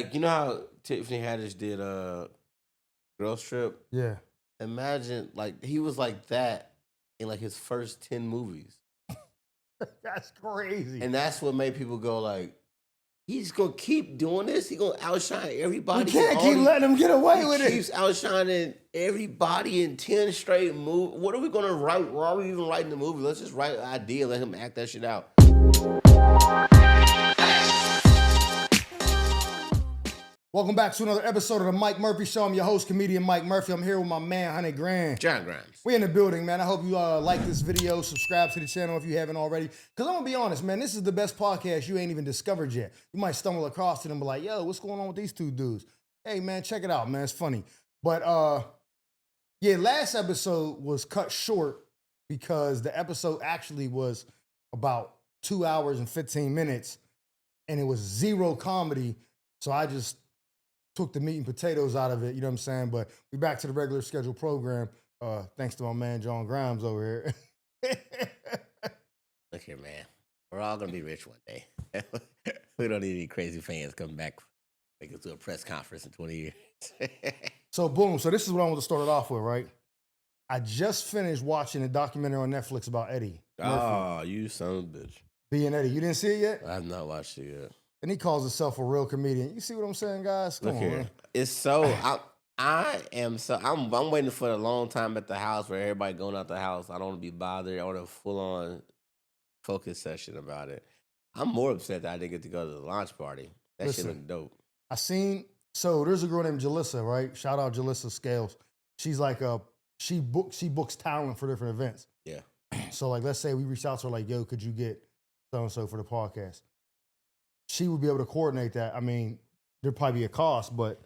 Like, you know how Tiffany Haddish did Girls Trip? Yeah. Imagine like he was like that in like his first 10 movies. That's crazy. And that's what made people go like, he's gonna keep doing this. He's gonna outshine everybody. You can't keep letting him get away with it. He keeps outshining everybody in 10 straight movies. What are we gonna write? Why are we even writing the movie? Let's just write an idea, let him act that shit out. Welcome back to another episode of the Mike Murphy Show. I'm your host, comedian Mike Murphy. I'm here with my man, 100 Grand. John Grimes. We in the building, man. I hope you like this video. Subscribe to the channel if you haven't already. Because I'm going to be honest, man, this is the best podcast you ain't even discovered yet. You might stumble across it and be like, yo, what's going on with these two dudes? Hey, man, check it out, man. It's funny. But, yeah, last episode was cut short because the episode actually was about 2 hours and 15 minutes, and it was zero comedy. So I just took the meat and potatoes out of it, you know what I'm saying? But we back to the regular scheduled program, thanks to my man John Grimes over here. Look here, man. We're all gonna be rich one day. We don't need any crazy fans coming back, make us do a press conference in 20 years. So boom, so this is what I want to start it off with, right? I just finished watching a documentary on Netflix about Eddie Murphy. Oh, you son of a bitch. Being Eddie. You didn't see it yet? I have not watched it yet. And he calls himself a real comedian. You see what I'm saying, guys? Come Look on, here. man. It's so I'm waiting for a long time at the house where everybody going out the house. I don't want to be bothered. I want a full on focus session about it. I'm more upset that I didn't get to go to the launch party. That shit looked dope. So there's a girl named Jalissa, right? Shout out Jalissa Scales. She's like she books talent for different events. Yeah. So like, let's say we reached out to her like, yo, could you get so-and-so for the podcast? She would be able to coordinate that. I mean, there'd probably be a cost, but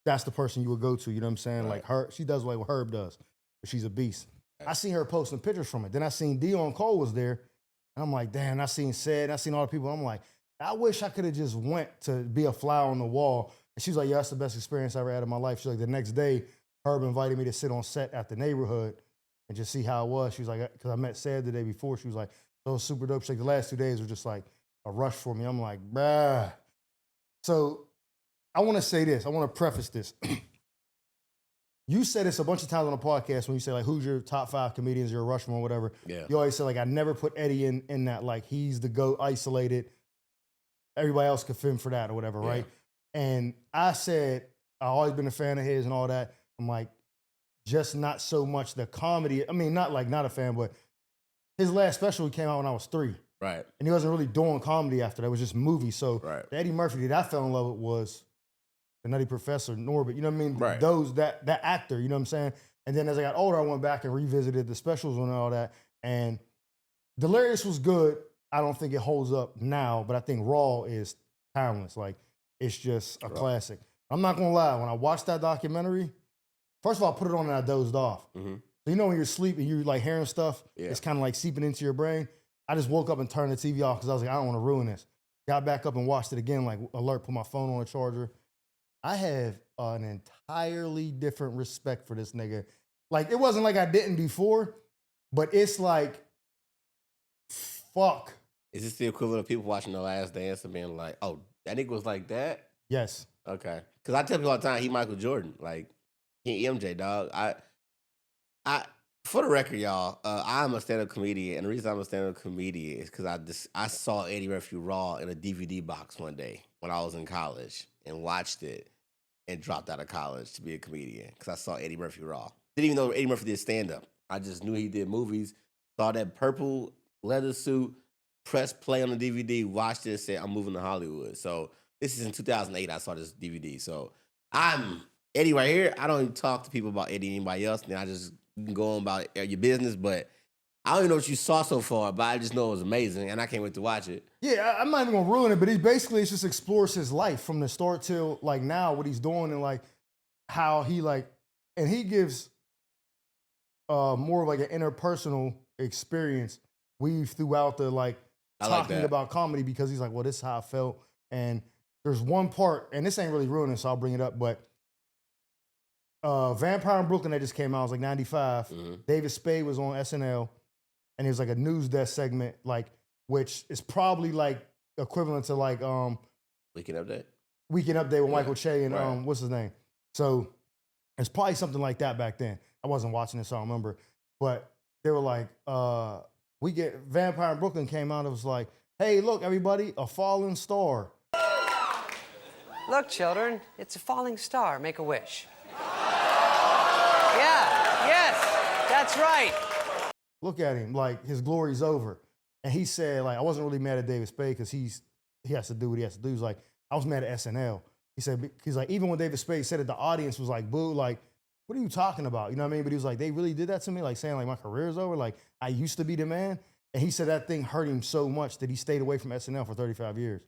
that's the person you would go to. You know what I'm saying? Right. Like her, she does like what Herb does, but she's a beast. Right. I seen her posting pictures from it. Then I seen Dion Cole was there. And I'm like, damn, I seen Sid, I seen all the people. I'm like, I wish I could have just went to be a flower on the wall. And she's like, yeah, that's the best experience I ever had in my life. She's like, the next day, Herb invited me to sit on set at the neighborhood and just see how it was. She was like, because I met Sid the day before. She was like, so it was super dope. She's like, the last 2 days were just like a rush for me. I'm like, bruh. So I want to say this. I want to preface this. You said this a bunch of times on the podcast when you say like, who's your top 5 comedians, you're a Rushmore or whatever. Yeah. You always say like, I never put Eddie in that, like he's the GOAT, isolated. Everybody else could fend for that or whatever, right? And I said, I've always been a fan of his and all that. I'm like, just not so much the comedy. I mean, not a fan, but his last special came out when I was 3. Right. And he wasn't really doing comedy after that. It was just movies. So right. The Eddie Murphy that I fell in love with was the Nutty Professor, Norbit. You know what I mean? Right. That actor, you know what I'm saying? And then as I got older, I went back and revisited the specials and all that. And Delirious was good. I don't think it holds up now, but I think Raw is timeless. Like, it's just a classic. I'm not gonna lie, when I watched that documentary, first of all, I put it on and I dozed off. Mm-hmm. So you know when you're asleep and you're like hearing stuff, it's kind of like seeping into your brain. I just woke up and turned the TV off because I was like, I don't want to ruin this. Got back up and watched it again, like alert, put my phone on a charger. I have an entirely different respect for this nigga. Like, it wasn't like I didn't before, but it's like, fuck. Is this the equivalent of people watching The Last Dance and being like, oh, that nigga was like that? Yes. Okay. Because I tell people all the time, he Michael Jordan. Like, he MJ, dog. I for the record, y'all, I'm a stand-up comedian, and the reason I'm a stand-up comedian is because I saw Eddie Murphy Raw in a DVD box one day when I was in college and watched it and dropped out of college to be a comedian because I saw Eddie Murphy Raw. Didn't even know Eddie Murphy did stand-up. I just knew he did movies, saw that purple leather suit, pressed play on the DVD, watched it, and said, I'm moving to Hollywood. So this is in 2008, I saw this DVD. So I'm Eddie right here. I don't even talk to people about Eddie anybody else. And I just you can go on about your business, but I don't even know what you saw so far, but I just know it was amazing, and I can't wait to watch it. Yeah, I'm not even gonna ruin it, but it just explores his life from the start till like now, what he's doing and like how he like, and he gives more of like an interpersonal experience weave throughout the like talking about comedy because he's like, well, this is how I felt. And there's one part, and this ain't really ruining, so I'll bring it up, but Vampire in Brooklyn that just came out, it was like 95. Mm-hmm. David Spade was on SNL, and it was like a news desk segment, like, which is probably like equivalent to like Weekend Update. Weekend Update with Yeah, Michael Che and right. what's his name? So it's probably something like that back then. I wasn't watching this, so I don't remember. But they were like, we get Vampire in Brooklyn came out. It was like, hey, look, everybody, a fallen star. Look, children, it's a falling star. Make a wish. Yeah, yes, that's right. Look at him, like his glory's over. And he said, like, I wasn't really mad at David Spade because he has to do what he has to do. He's like, I was mad at SNL. He said, he's like, even when David Spade said it, the audience was like, boo, like, what are you talking about? You know what I mean? But he was like, they really did that to me, like saying like my career's over, like I used to be the man. And he said that thing hurt him so much that he stayed away from SNL for 35 years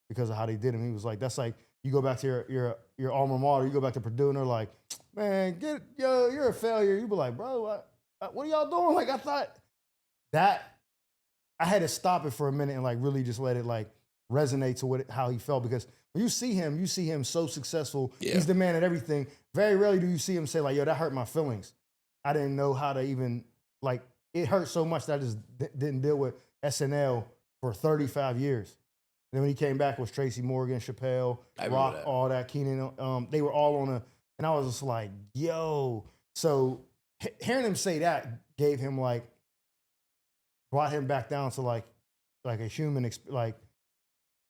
because of how they did him. He was like, that's like, you go back to your alma mater, you go back to Purdue, and they're like, man, you're a failure. You be like, bro, what are y'all doing? Like, I thought that I had to stop it for a minute and like really just let it like resonate to how he felt, because when you see him so successful. Yeah. He's the man at everything. Very rarely do you see him say like, yo, that hurt my feelings. I didn't know how to even, like, it hurt so much that I just didn't deal with SNL for 35 years. Then when he came back, was Tracy Morgan, Chappelle, Rock, that. all that, Keenan. They were all on and I was just like, yo. So hearing him say that gave him like, brought him back down to like a human, like,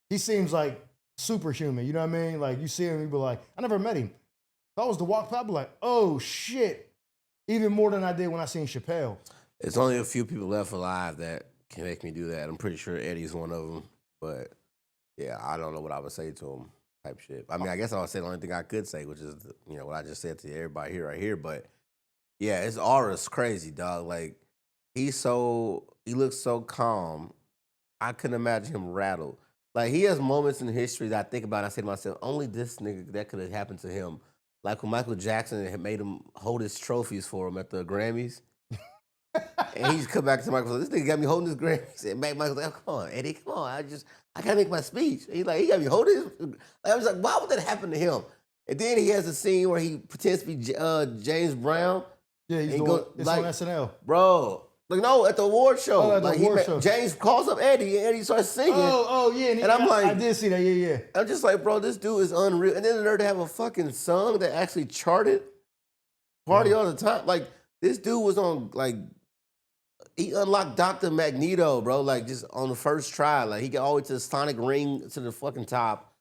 he seems like superhuman, you know what I mean? Like, you see him, you be like, I never met him. If I was to walk past, I'd be like, oh shit. Even more than I did when I seen Chappelle. There's only a few people left alive that can make me do that. I'm pretty sure Eddie's one of them, but yeah, I don't know what I would say to him. Type shit. I mean, I guess I would say the only thing I could say, which is what I just said to everybody here, right here. But yeah, his aura's crazy, dog. Like he looks so calm. I couldn't imagine him rattled. Like he has moments in history that I think about. And I say to myself, only this nigga that could have happened to him. Like when Michael Jackson had made him hold his trophies for him at the Grammys. And he's come back to Michael. This nigga got me holding his Grammys. And Michael's like, oh, come on, Eddie, come on. I gotta make my speech. And he got me holding his. Like, I was like, why would that happen to him? And then he has a scene where he pretends to be James Brown. Yeah, it's like, on SNL. Bro, like no, at the award show. Oh, at the award show. James calls up Eddie and Eddie starts singing. Oh, yeah. And I'm like, I did see that, yeah. I'm just like, bro, this dude is unreal. And then the nerve to have a fucking song that actually charted party all the time. Like, this dude was on, like, he unlocked Dr. Magneto, bro, like just on the first try. Like he got all the way to the sonic ring to the fucking top.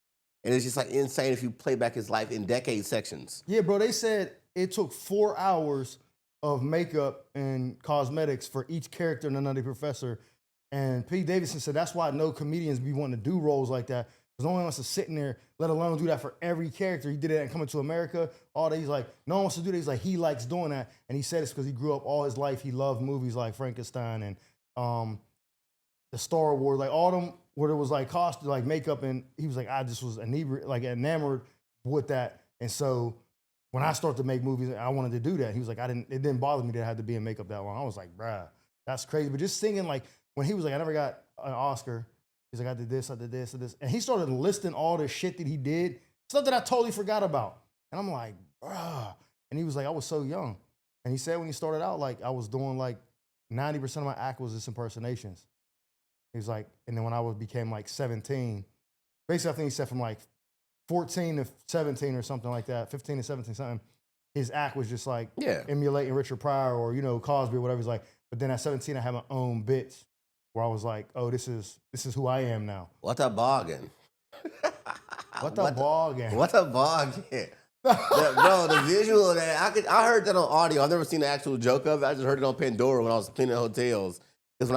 And it's just like insane if you play back his life in decade sections. Yeah, bro, they said it took 4 hours of makeup and cosmetics for each character in The Nutty Professor. And Pete Davidson said that's why no comedians be wanting to do roles like that. Because no one wants to sit in there, let alone do that for every character. He did it in Coming to America. All that, he's like, no one wants to do that. He's like, he likes doing that. And he said it's because he grew up all his life. He loved movies like Frankenstein and the Star Wars, like all them where there was like costume, like makeup. And he was like, I just was enamored with that. And so when I started to make movies, I wanted to do that. He was like, it didn't bother me that I had to be in makeup that long. I was like, bruh, that's crazy. But just singing, like when he was like, I never got an Oscar. He's like, I did this, I did this, I did this. And he started listing all the shit that he did, stuff that I totally forgot about. And I'm like, bruh. And he was like, I was so young. And he said when he started out, like I was doing like 90% of my act was just impersonations. He was like, and then when I became like 17, basically I think he said from like 14 to 17 or something like that, 15 to 17 something, his act was just like emulating Richard Pryor or, Cosby or whatever. He's like, but then at 17, I had my own bits where I was like, oh, this is who I am now. What a bargain. What a bargain. What a bargain. Bro, the visual of that, I heard that on audio. I've never seen the actual joke of it. I just heard it on Pandora when I was cleaning hotels. Because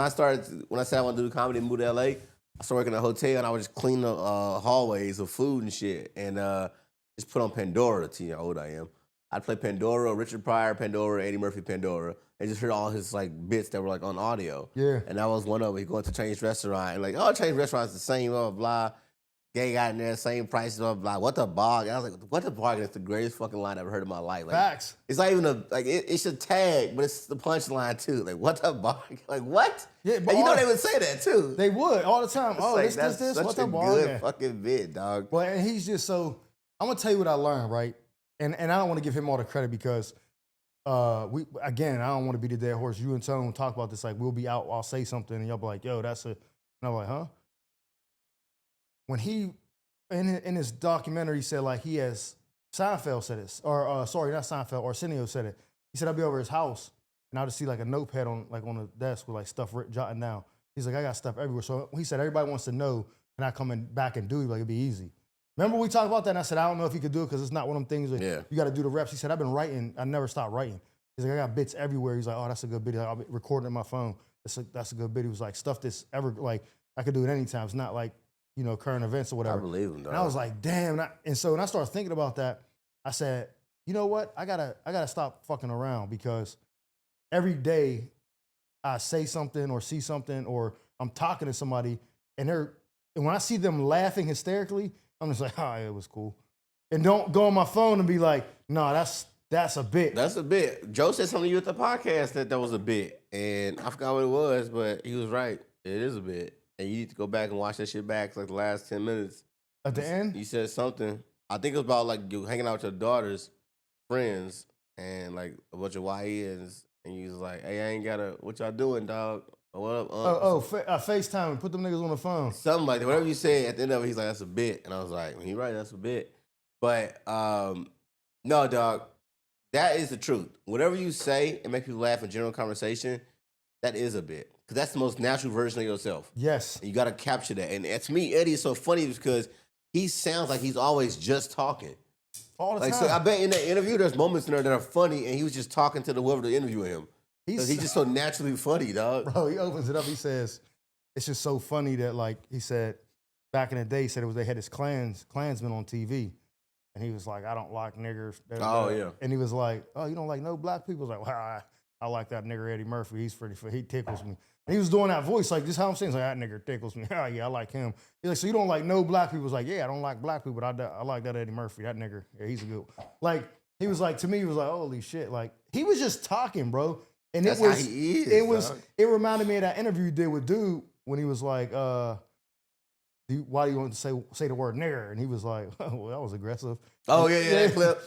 when I said I wanted to do comedy and move to LA, I started working at a hotel and I would just clean the hallways of food and shit. And just put on Pandora to see how old I am. I'd play Pandora, Richard Pryor, Pandora, Eddie Murphy, Pandora, and just heard all his like bits that were like on audio. Yeah. And that was one of them. He going to Chinese restaurant and like, oh, Chinese restaurant's the same, blah, blah, blah. Gay got in there, same prices, blah, blah, blah. What the bargain? I was like, what the bargain is the greatest fucking line I've ever heard in my life. Like, Facts. It's not even it's a tag, but it's the punchline too. Like, what the bargain? Like, what? Yeah, but and they would say that too. They would all the time. It's oh, like, this, what the bargain? Good fucking bit, dog. Well, and he's just so, I'm going to tell you what I learned, right? And I don't want to give him all the credit because I don't want to be the dead horse. You and Tone talk about this, like we'll be out, I'll say something and y'all be like, yo, and I'm like, huh? When he in his documentary, he said like he has Seinfeld said this, or sorry, not Seinfeld, Arsenio said it. He said I'll be over his house and I'll just see like a notepad on the desk with like stuff jotting down. He's like, I got stuff everywhere. So he said everybody wants to know, can I come back and do it? Like it'd be easy. Remember we talked about that and I said I don't know if he could do it because it's not one of them things that you got to do the reps. He said I've been writing, I never stopped writing. He's like I got bits everywhere. He's like, oh, that's a good bit. I'll be recording it on my phone. That's a good bit. He was like stuff that's ever like I could do it anytime. It's not like current events or whatever. I believe him, dog. And I was like, damn. And so when I started thinking about that, I said, you know what? I gotta stop fucking around because every day I say something or see something or I'm talking to somebody and when I see them laughing hysterically, I'm just like, oh, yeah, it was cool. And don't go on my phone and be like, no, that's a bit. That's a bit. Joe said something to you at the podcast that was a bit. And I forgot what it was, but he was right. It is a bit. And you need to go back and watch that shit back like the last 10 minutes. At the end? You said something. I think it was about like you hanging out with your daughter's friends and like a bunch of YNs. And you was like, hey, I ain't got what y'all doing, dog? What up? FaceTime. Put them niggas on the phone. Something like that. Whatever you said at the end of it, he's like, that's a bit. And I was like, you're right, that's a bit. But no, dog, that is the truth. Whatever you say and make people laugh in general conversation, that is a bit. Because that's the most natural version of yourself. Yes. And you got to capture that. And to me, Eddie is so funny because he sounds like he's always just talking. All the time. So I bet in that interview, there's moments in there that are funny, and he was just talking to whoever to interview him. He's just so naturally funny, dog. Bro, he opens it up. He says, it's just so funny that, like, he said, back in the day, he said they had his Klansmen on TV. And he was like, I don't like niggers. Oh, yeah. And he was like, oh, you don't like no black people? He was like, well, I like that nigger Eddie Murphy. He tickles me. And he was doing that voice, like, this how I'm saying. He's like, that nigger tickles me. Oh, yeah, I like him. He's like, so you don't like no black people? He was like, yeah, I don't like black people, but I like that Eddie Murphy. That nigger, yeah, he's a good one. Like, he was like, to me, he was like, holy shit. Like, he was just talking, bro. And that's how he is, it reminded me of that interview you did with Dude when he was like, why do you want to say the word nigger? And he was like, oh, well, that was aggressive. Oh, yeah, that clip.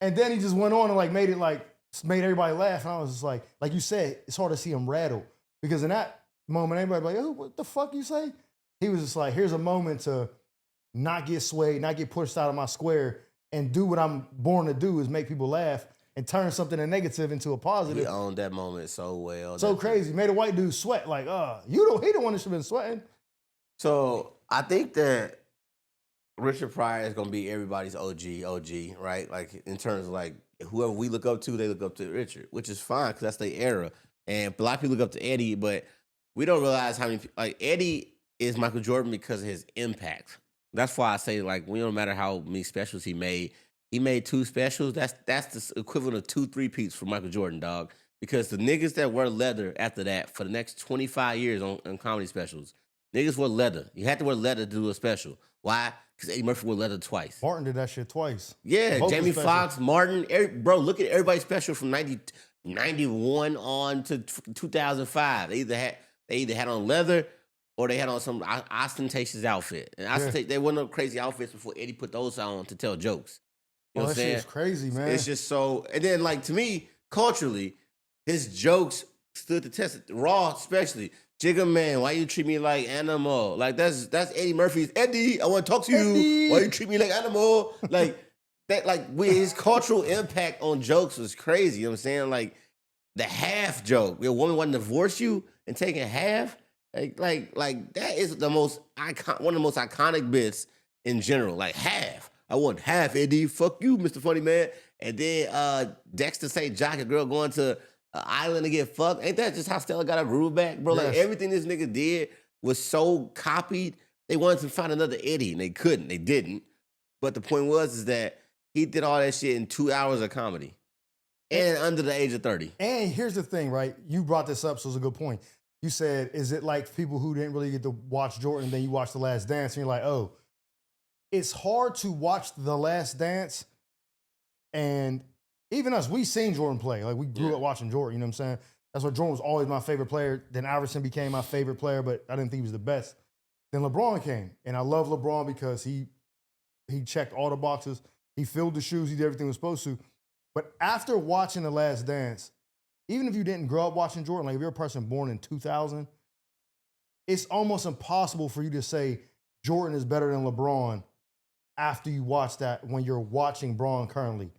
And then he just went on and like made everybody laugh. And I was just like you said, it's hard to see him rattle. Because in that moment, everybody like, oh, what the fuck you say? He was just like, here's a moment to not get swayed, not get pushed out of my square, and do what I'm born to do is make people laugh and turn something negative into a positive. He owned that moment so well. So crazy. Made a white dude sweat like, he the one that should have been sweating. So I think that Richard Pryor is gonna be everybody's OG, right? Like in terms of like whoever we look up to, they look up to Richard, which is fine because that's their era. And a lot of people look up to Eddie, but we don't realize how many like Eddie is Michael Jordan because of his impact. That's why I say like we don't matter how many specials he made. He made 2 specials. That's the equivalent of 2 3-peats for Michael Jordan, dog. Because the niggas that wear leather after that for the next 25 years on comedy specials, niggas wear leather. You had to wear leather to do a special. Why? Because Eddie Murphy wore leather twice. Martin did that shit twice. Yeah, both Jamie Foxx, Martin. Bro, look at everybody's special from 91 on to 2005. They either had on leather or they had on some ostentatious outfit. And they weren't no crazy outfits before Eddie put those on to tell jokes. You know what I'm saying? That shit's crazy, man. It's just so. And then, like, to me, culturally, his jokes stood the test. Raw, especially. Jigga man, why you treat me like animal? Like, that's Eddie Murphy's. Eddie, I want to talk to you. Eddie. Why you treat me like animal? Like, that, like, with his cultural impact on jokes was crazy. You know what I'm saying? Like, the half joke. Your woman want to divorce you and taking half? Like that is the most one of the most iconic bits in general. Like, half. I want half, Eddie. Fuck you, Mr. Funny Man. And then Dexter St. Jock, a girl going to an island to get fucked. Ain't that just how Stella got her groove back, bro? Yes. Like, everything this nigga did was so copied. They wanted to find another Eddie, and they couldn't. They didn't. But the point is that he did all that shit in 2 hours of comedy. And under the age of 30. And here's the thing, right? You brought this up, so it's a good point. You said, is it like people who didn't really get to watch Jordan, and then you watch The Last Dance, and you're like, oh, it's hard to watch The Last Dance, and even us, we seen Jordan play. Like, we grew up watching Jordan, you know what I'm saying? That's why Jordan was always my favorite player. Then Iverson became my favorite player, but I didn't think he was the best. Then LeBron came, and I love LeBron because he checked all the boxes. He filled the shoes. He did everything he was supposed to. But after watching The Last Dance, even if you didn't grow up watching Jordan, like if you're a person born in 2000, it's almost impossible for you to say Jordan is better than LeBron after you watch that when you're watching Braun currently,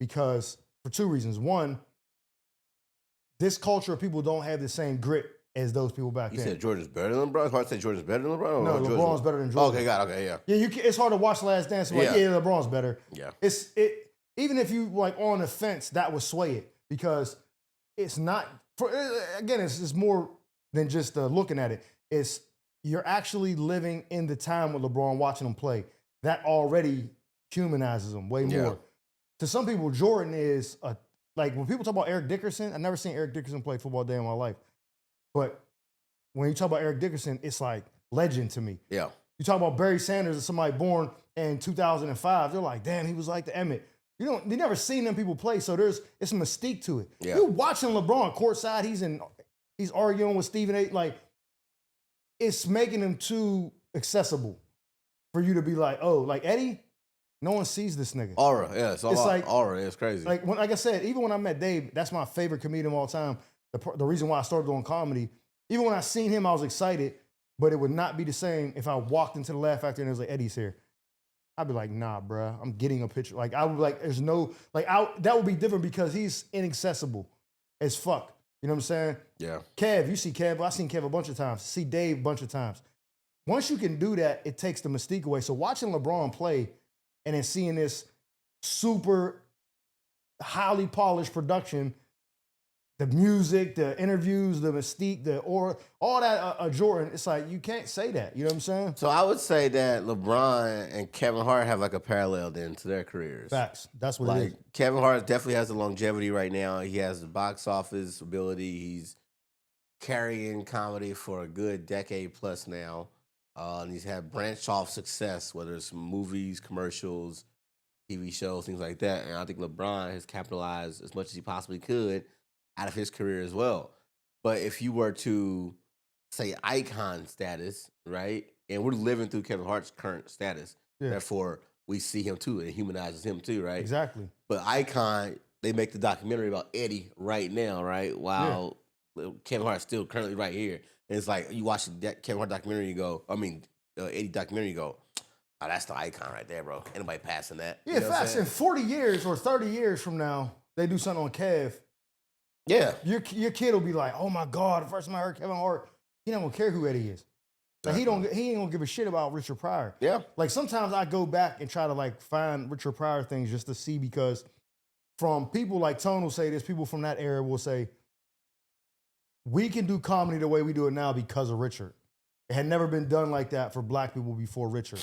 because for two reasons. One, this culture of people don't have the same grit as those people back You then. said Jordan's better than LeBron? It's hard to say Jordan's better than LeBron? No, LeBron's better than Jordan. Okay, got it. Okay, yeah. Yeah, it's hard to watch Last Dance and be like, yeah, LeBron's better. Yeah. Even if you like on the fence, that would sway it because it's not. Again, it's more than just looking at it. It's you're actually living in the time with LeBron, watching him play. That already humanizes him way more. Yeah. To some people, Jordan is like when people talk about Eric Dickerson. I've never seen Eric Dickerson play football a day in my life, but when you talk about Eric Dickerson, it's like legend to me. Yeah. You talk about Barry Sanders, somebody born in 2005. They're like, damn, he was like the Emmett. You never seen them people play, so it's a mystique to it. Yeah. You're watching LeBron courtside. He's arguing with Stephen A. Like, it's making him too accessible for you to be like, oh, like Eddie. No one sees this nigga. Aura, yeah, it's all about like aura. It's crazy. Like I said, even when I met Dave, that's my favorite comedian of all time. The reason why I started doing comedy. Even when I seen him, I was excited, but it would not be the same if I walked into the Laugh Factory and it was like, Eddie's here. I'd be like, nah, bruh, I'm getting a picture. Like, I would be like, there's no, like, that would be different because he's inaccessible as fuck. You know what I'm saying? Yeah. Kev, you see Kev. I've seen Kev a bunch of times. See Dave a bunch of times. Once you can do that, it takes the mystique away. So watching LeBron play and then seeing this super highly polished production, the music, the interviews, the mystique, all that Jordan, it's like you can't say that. You know what I'm saying? So I would say that LeBron and Kevin Hart have like a parallel then to their careers. Facts. That's what it is. Kevin Hart definitely has the longevity right now. He has the box office ability. He's carrying comedy for a good decade plus now. And he's had branch off success, whether it's movies, commercials, TV shows, things like that. And I think LeBron has capitalized as much as he possibly could out of his career as well. But if you were to say icon status, right? And we're living through Kevin Hart's current status. Yeah. Therefore, we see him too. It humanizes him too, right? Exactly. But icon, they make the documentary about Eddie right now, right? While Kevin Hart's still currently right here. And it's like you watch that Kevin Hart documentary, Eddie documentary, you go, oh, that's the icon right there, bro. Anybody passing that? Yeah, facts. In 40 years or 30 years from now, they do something on Kev. Yeah. Your kid will be like, oh my God, the first time I heard Kevin Hart, he don't care who Eddie is. Like he ain't gonna give a shit about Richard Pryor. Yeah. Like sometimes I go back and try to like find Richard Pryor things just to see because from people like Tone will say this, people from that era will say, we can do comedy the way we do it now because of Richard. It had never been done like that for black people before Richard.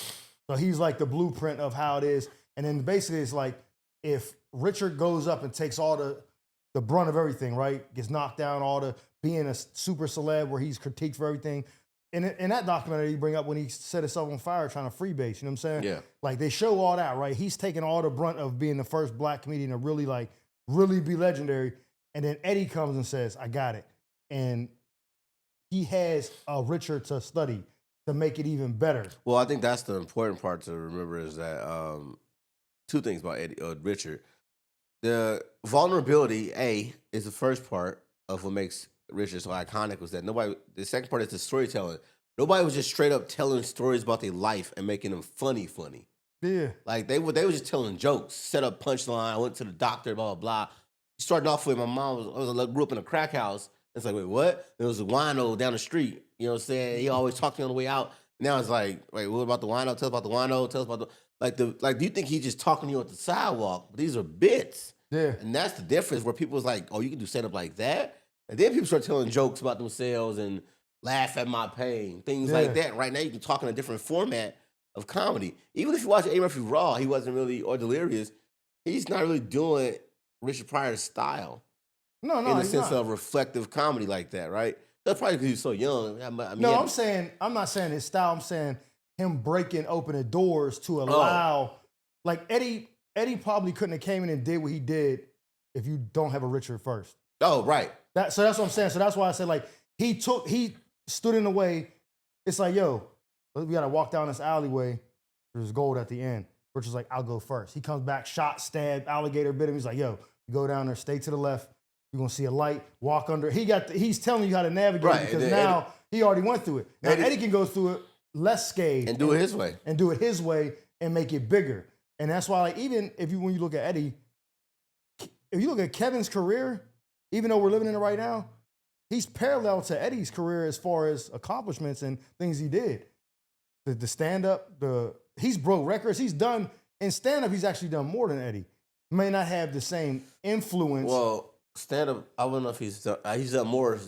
So he's like the blueprint of how it is. And then basically it's like if Richard goes up and takes all the brunt of everything, right? Gets knocked down, all the being a super celeb where he's critiqued for everything. And in that documentary you bring up when he set himself on fire trying to freebase, you know what I'm saying? Yeah. Like they show all that, right? He's taking all the brunt of being the first black comedian to really be legendary. And then Eddie comes and says, I got it. And he has Richard to study to make it even better. Well, I think that's the important part to remember is that two things about Richard. The vulnerability, is the first part of what makes Richard so iconic was that the second part is the storytelling. Nobody was just straight up telling stories about their life and making them funny. Yeah. Like they were just telling jokes, set up punchline, I went to the doctor, blah, blah, blah. Starting off with my mom grew up in a crack house. It's like, wait, what? There was a wino down the street. You know what I'm saying? He always talked to me on the way out. Now it's like, wait, what about the wino? Tell us about the wino. Tell us about do you think he's just talking to you at the sidewalk? But these are bits. Yeah. And that's the difference where people was like, oh, you can do stand-up like that? And then people start telling jokes about themselves and laugh at my pain, things like that. Right now you can talk in a different format of comedy. Even if you watch A. Murphy Raw, he wasn't really, or Delirious, he's not really doing Richard Pryor's style. No, in the sense of reflective comedy like that, right? That's probably because he's so young. I mean, I'm not saying his style. I'm saying him breaking open the doors to allow, like Eddie probably couldn't have came in and did what he did if you don't have a Richard first. Oh, right. So that's what I'm saying. So that's why I said like he stood in the way. It's like, yo, we gotta walk down this alleyway. There's gold at the end. Richard's like, I'll go first. He comes back, shot, stabbed, alligator bit him. He's like, yo, you go down there, stay to the left. You're gonna see a light, walk under. He's telling you how to navigate because now he already went through it. Now Eddie can go through it less scathed and do it his way. And do it his way and make it bigger. And that's why, like, even when you look at Eddie, if you look at Kevin's career, even though we're living in it right now, he's parallel to Eddie's career as far as accomplishments and things he did. The stand up, he's broke records. He's done in stand up. He's actually done more than Eddie. May not have the same influence. Well, stand up, I don't know if he's done more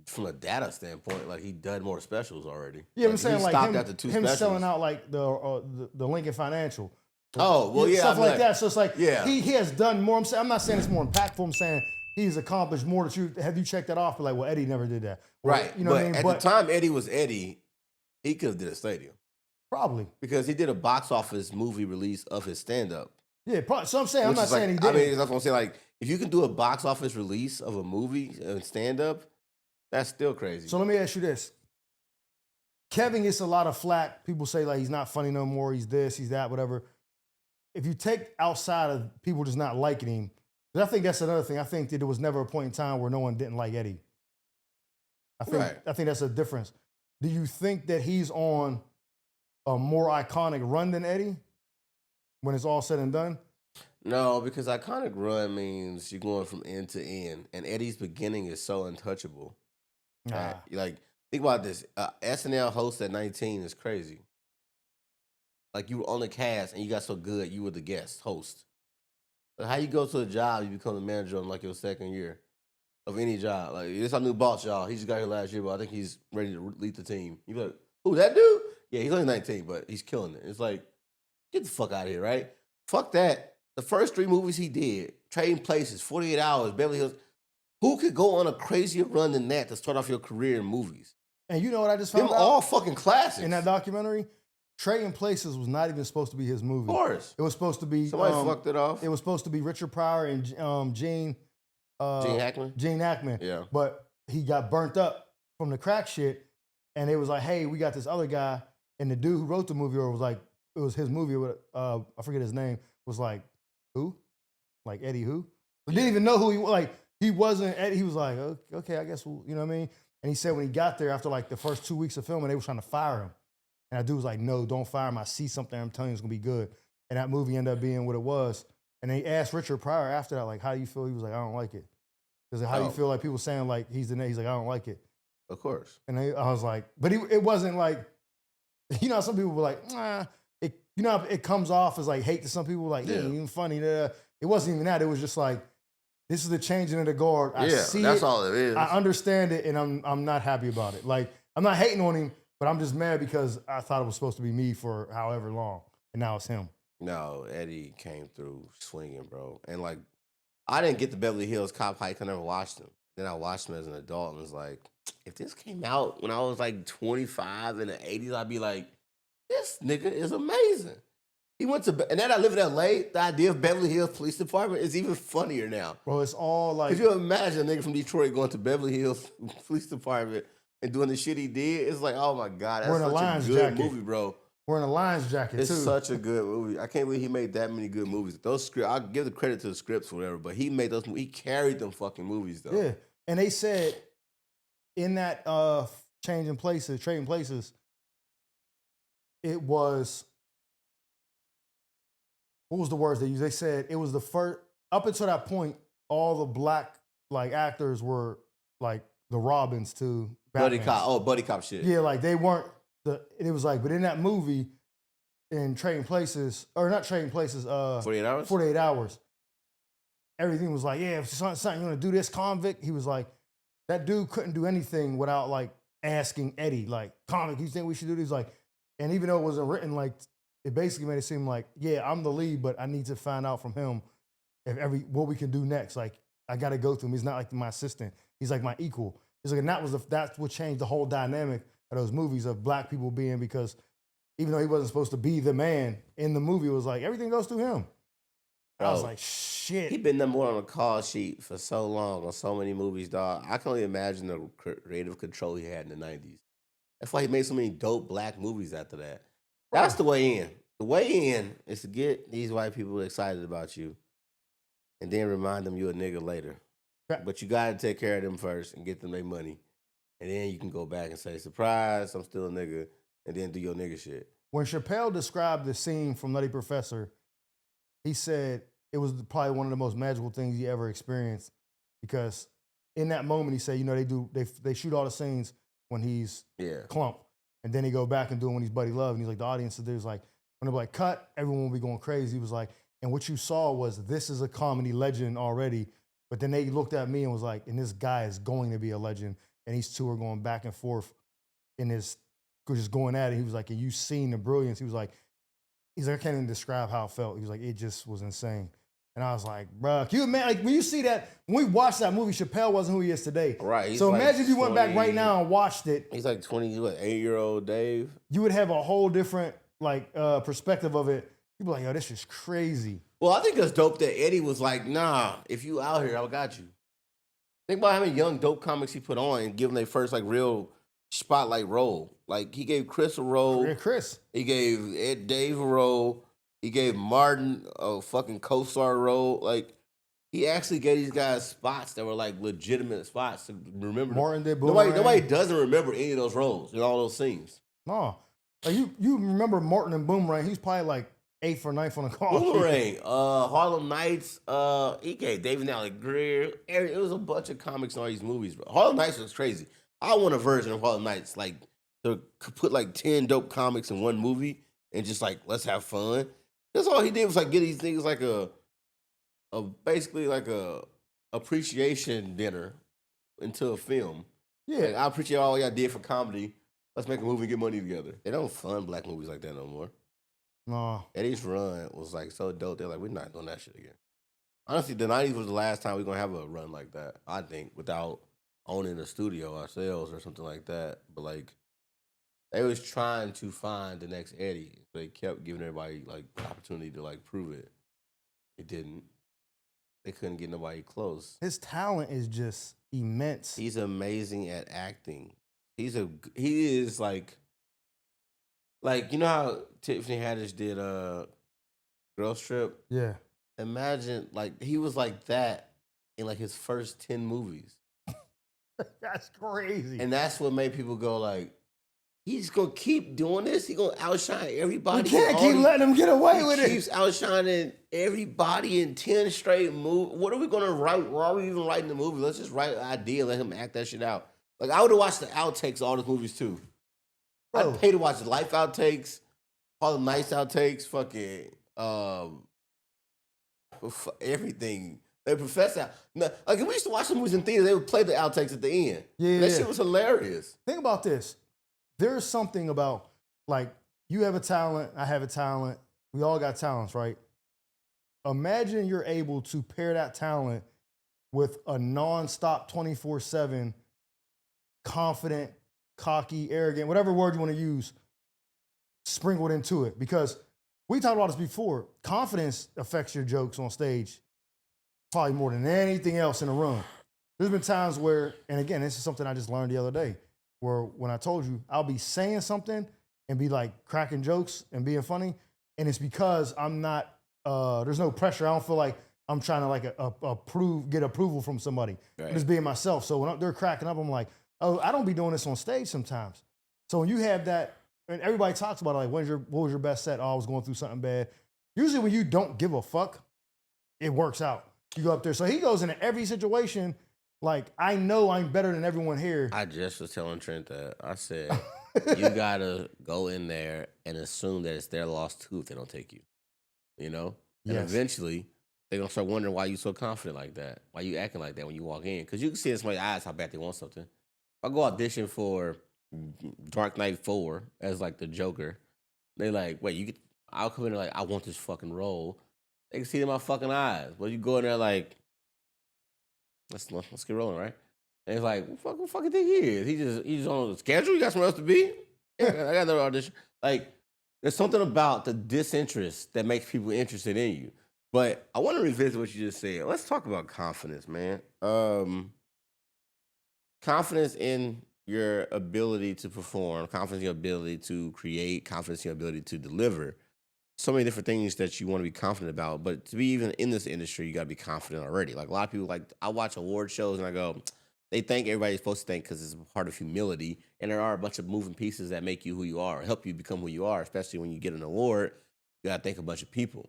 from a data standpoint. Like he done more specials already. Yeah, like, I'm saying he like stopped him, after 2 him specials. selling out like the Lincoln Financial. Oh, well, yeah, stuff like that. So it's like yeah. he has done more. I'm not saying it's more impactful. I'm saying he's accomplished more. Have you checked that off? But like, well, Eddie never did that. Or, Right. You know what I mean? At the time Eddie was Eddie, he could have did a stadium. Probably. Because he did a box office movie release of his stand-up. Yeah, probably. So I'm saying, I'm not saying he did. I mean, that's what I'm saying. Like, if you can do a box office release of a movie and stand-up, that's still crazy. So let me ask you this. Kevin gets a lot of flack. People say like he's not funny no more. He's this, he's that, whatever. If you take outside of people just not liking him, 'cause I think that's another thing. I think that there was never a point in time where no one didn't like Eddie. I think that's a difference. Do you think that he's on a more iconic run than Eddie when it's all said and done? No, because iconic run means you're going from end to end, and Eddie's beginning is so untouchable. Nah. Like, think about this: SNL host at 19 is crazy. Like you were on the cast and you got so good, you were the guest host. But how you go to a job, you become the manager in like your second year of any job. Like this, our new boss, y'all. He just got here last year, but I think he's ready to lead the team. You be like, who that dude? Yeah, he's only 19, but he's killing it. It's like, get the fuck out of here, right? Fuck that. The first 3 movies he did, Trading Places, 48 Hours, Beverly Hills. Who could go on a crazier run than that to start off your career in movies? And you know what I just found Them out? all fucking classics. In that documentary, Trading Places was not even supposed to be his movie. Of course. It was supposed to be... Somebody fucked it off. It was supposed to be Richard Pryor and Gene Hackman? Gene Hackman. Yeah. But he got burnt up from the crack shit, and it was like, hey, we got this other guy, and the dude who wrote the movie, or was like, it was his movie, I forget his name, was like, who? Like Eddie who? We didn't even know who he was. Like, he wasn't Eddie. He was like, okay, I guess, you know what I mean? And he said when he got there, after like the first 2 weeks of filming, they were trying to fire him. And that dude was like, no, don't fire him. I see something. I'm telling you, it's going to be good. And that movie ended up being what it was. And they asked Richard Pryor after that, like, how do you feel? He was like, I don't like it. Because how do you feel like people saying like he's the name? He's like, I don't like it. Of course. And I was like, but it wasn't like, you know, some people were like, nah. You know, it comes off as like hate to some people, like, he ain't even funny. It wasn't even that. It was just like, this is the changing of the guard. I see that's it. all it is. I understand it, and I'm not happy about it. Like, I'm not hating on him, but I'm just mad because I thought it was supposed to be me for however long, and now it's him. No, Eddie came through swinging, bro. And like, I didn't get the Beverly Hills Cop hike. I never watched him. Then I watched him as an adult and was like, if this came out when I was like 25 in the 80s, I'd be like, this nigga is amazing. He went to, and then I live in LA, the idea of Beverly Hills Police Department is even funnier now. Bro, it's all like... Could you imagine a nigga from Detroit going to Beverly Hills Police Department and doing the shit he did? It's like, oh my God, that's such a good movie, bro. Wearing a Lions jacket, it's too. It's such a good movie. I can't believe he made that many good movies. Those scripts, I'll give the credit to the scripts or whatever, but he made those, he carried them fucking movies, though. Yeah, and they said in that Trading Places, it was... What was the words they used? They said it was the first, up until that point, all the black like actors were like the Robins to Buddy Cop. Buddy Cop shit. Yeah, like they weren't it was like, but in that movie, in Trading Places, or not Trading Places, 48 Hours? 48 Hours, everything was like, yeah, if something you want to do this, convict, he was like, that dude couldn't do anything without like asking Eddie, like, convict, you think we should do this? Like, and even though it wasn't written like, it basically made it seem like, yeah, I'm the lead, but I need to find out from him what we can do next. Like, I got to go through him. He's not like my assistant. He's like my equal. He's like, and that's what changed the whole dynamic of those movies of black people being, because even though he wasn't supposed to be the man in the movie, it was like everything goes through him. Bro, I was like, shit. He been number one on the call sheet for so long on so many movies, dog. I can only imagine the creative control he had in the 90s. That's why he made so many dope black movies after that. That's the way in. The way in is to get these white people excited about you and then remind them you're a nigga later. But you got to take care of them first and get them their money. And then you can go back and say, surprise, I'm still a nigga, and then do your nigga shit. When Chappelle described the scene from Nutty Professor, he said it was probably one of the most magical things he ever experienced because in that moment he said, you know, they shoot all the scenes when he's Clump, and then they go back and do it when he's Buddy Love, and he's like the audience is there's like when they're like cut, everyone will be going crazy. He was like, and what you saw was this is a comedy legend already, but then they looked at me and was like, and this guy is going to be a legend, and these two are going back and forth in this just going at it. He was like, and you seen the brilliance. He was like, I can't even describe how it felt. He was like, it just was insane. And I was like, bruh, can you imagine, like, when you see that, when we watched that movie, Chappelle wasn't who he is today. Right. So imagine if you went back right now and watched it. He's like 8-year-old Dave. You would have a whole different, like, perspective of it. You'd be like, yo, this is crazy. Well, I think it's dope that Eddie was like, nah, if you out here, I got you. Think about how many young dope comics he put on and give them their first, like, real spotlight role. Like, he gave Chris a role. Yeah, Chris. He gave Dave a role. He gave Martin a fucking co-star role. Like, he actually gave these guys spots that were, like, legitimate spots to remember. Martin did Nobody doesn't remember any of those roles in all those scenes. No. Like, you remember Martin and Boomerang. He's probably, like, 8th or 9th on the call. Boomerang, Harlem Nights, he gave David Allen Greer. It was a bunch of comics in all these movies, bro. Harlem Nights was crazy. I want a version of Harlem Nights, like, to put, like, 10 dope comics in one movie and just, like, let's have fun. That's all he did was, like, get these niggas, like, basically, like, a appreciation dinner into a film. Yeah. Like, I appreciate all y'all did for comedy. Let's make a movie and get money together. They don't fund black movies like that no more. No. Eddie's run was like so dope. They're like, we're not doing that shit again. Honestly, the 90s was the last time we're going to have a run like that, I think, without owning a studio ourselves or something like that. But, like, they was trying to find the next Eddie. They kept giving everybody, like, the opportunity to, like, prove it. It didn't. They couldn't get nobody close. His talent is just immense. He's amazing at acting. He is, like, you know how Tiffany Haddish did Girls Trip? Yeah. Imagine, like, he was like that in, like, his first 10 movies. That's crazy. And that's what made people go, like, he's going to keep doing this? He's going to outshine everybody? You can't keep letting him get away with it. He keeps outshining everybody in 10 straight movies. What are we going to write? Why are we even writing the movie? Let's just write an idea, let him act that shit out. Like, I would have watched the outtakes of all those movies, too. Bro. I'd pay to watch the Life outtakes, all the Nice outtakes, fucking everything. They profess out. Like, if we used to watch the movies in theaters, they would play the outtakes at the end. Yeah, that shit was hilarious. Think about this. There's something about, like, you have a talent, I have a talent. We all got talents, right? Imagine you're able to pair that talent with a nonstop 24/7 confident, cocky, arrogant, whatever word you want to use, sprinkled into it. Because we talked about this before. Confidence affects your jokes on stage probably more than anything else in the room. There's been times where, and again, this is something I just learned the other day, where when I told you, I'll be saying something and be like cracking jokes and being funny, and it's because I'm not, there's no pressure. I don't feel like I'm trying to like get approval from somebody. Right. I'm just being myself. So when they're cracking up, I'm like, oh, I don't be doing this on stage sometimes. So when you have that, and everybody talks about it, like, what was your best set? Oh, I was going through something bad. Usually when you don't give a fuck, it works out. You go up there. So he goes into every situation like, I know I'm better than everyone here. I just was telling Trent that. I said, you got to go in there and assume that it's their loss too if they don't take you. You know? And eventually, they're going to start wondering why you so confident like that. Why you acting like that when you walk in. Because you can see in somebody's eyes how bad they want something. If I go audition for Dark Knight 4 as, like, the Joker, they like, wait, I'll come in there like, I want this fucking role. They can see it in my fucking eyes. But you go in there like, let's get rolling, right? And it's like, what the fuck you think he is? He just on the schedule? You got somewhere else to be? Yeah, I got another audition. Like, there's something about the disinterest that makes people interested in you. But I want to revisit what you just said. Let's talk about confidence, man. Confidence in your ability to perform, confidence in your ability to create, confidence in your ability to deliver. So many different things that you want to be confident about. But to be even in this industry, you got to be confident already. Like, a lot of people, like, I watch award shows and I go, they think everybody's supposed to think because it's a part of humility, and there are a bunch of moving pieces that make you who you are, or help you become who you are. Especially when you get an award, you gotta thank a bunch of people.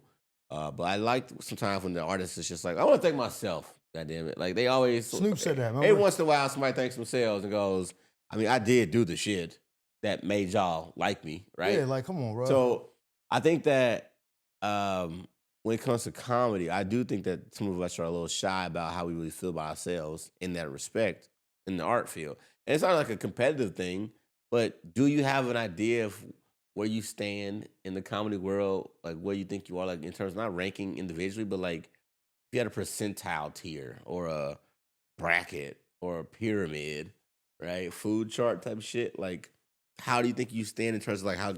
But I like sometimes when the artist is just like, I want to thank myself. God damn it! Like they always. Snoop said that. Every once in a while, somebody thanks themselves and goes, I mean, I did do the shit that made y'all like me, right? Yeah, like come on, bro. So I think that when it comes to comedy, I do think that some of us are a little shy about how we really feel about ourselves in that respect in the art field. And it's not like a competitive thing, but do you have an idea of where you stand in the comedy world, like where you think you are, like in terms of not ranking individually, but like if you had a percentile tier or a bracket or a pyramid, right? Food chart type of shit. Like, how do you think you stand in terms of like how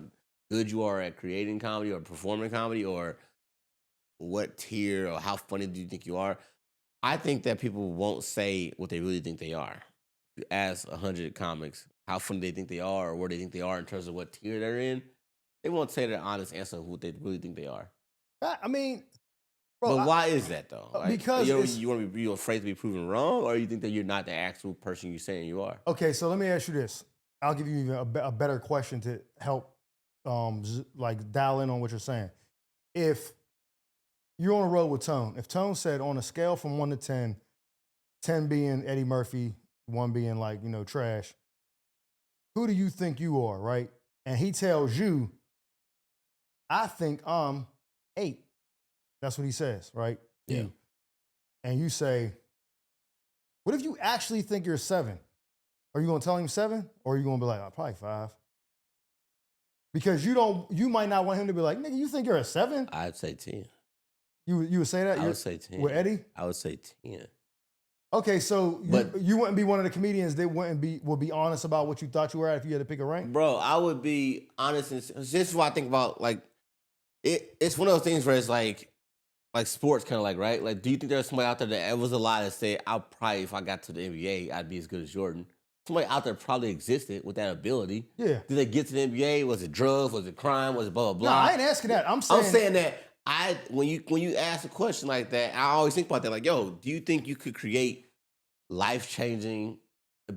good you are at creating comedy or performing comedy, or what tier or how funny do you think you are? I think that people won't say what they really think they are. If you ask 100 comics how funny they think they are or where they think they are in terms of what tier they're in, they won't say their honest answer of what they really think they are. I mean, bro, But why is that though? Like, because you want to be afraid to be proven wrong, or you think that you're not the actual person you're saying you are? okay, so let me ask you this. I'll give you even a better question to help like dial in on what you're saying. If you're on a road with Tone, if Tone said on a scale from 1 to 10, 10 being Eddie Murphy, 1 being like, trash, who do you think you are, right? And he tells you, I think I'm 8. That's what he says, right? Yeah. You. And you say, what if you actually think you're 7? Are you gonna tell him 7? Or are you gonna be like, oh, probably 5? Because you might not want him to be like, nigga, you think you're a 7? I'd say 10. You would say that? I would say 10. With Eddie? I would say 10. Okay, so But- you wouldn't be one of the comedians that would be honest about what you thought you were at if you had to pick a rank? Bro, I would be honest. And this is what I think about. Like, it's one of those things where it's like sports, kind of like, right? Like, do you think there's somebody out there that was alive that say, I'll probably, if I got to the NBA, I'd be as good as Jordan? Somebody out there probably existed with that ability. Yeah. Did they get to the NBA? Was it drugs? Was it crime? Was it blah, blah, No, blah? I ain't asking that. I'm I'm saying saying that when you ask a question like that, I always think about that. Like, yo, do you think you could create life-changing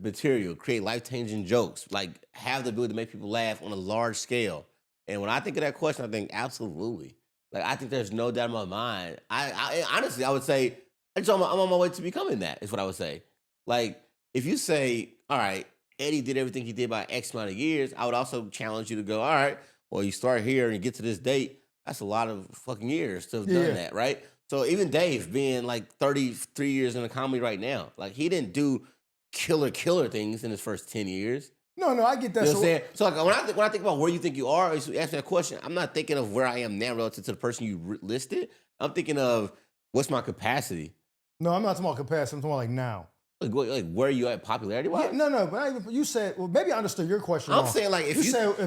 material, create life-changing jokes, like have the ability to make people laugh on a large scale? And when I think of that question, I think absolutely. Like, I think there's no doubt in my mind. I honestly, I would say, I'm on my way to becoming that, is what I would say. Like, if you say, all right, Eddie did everything he did by X amount of years, I would also challenge you to go, all right, well, you start here and you get to this date. That's a lot of fucking years to have done that, right? So even Dave being like 33 years in the comedy right now, like he didn't do killer things in his first 10 years. No, I get that. You know what I'm saying? So like when I think about where you think you are, you ask me that question, I'm not thinking of where I am now relative to the person you listed. I'm thinking of what's my capacity. No, I'm not talking about capacity. I'm talking about like now. Like where are you at popularity wise? Yeah, no, but you said, well, maybe I understood your question I'm wrong. saying like if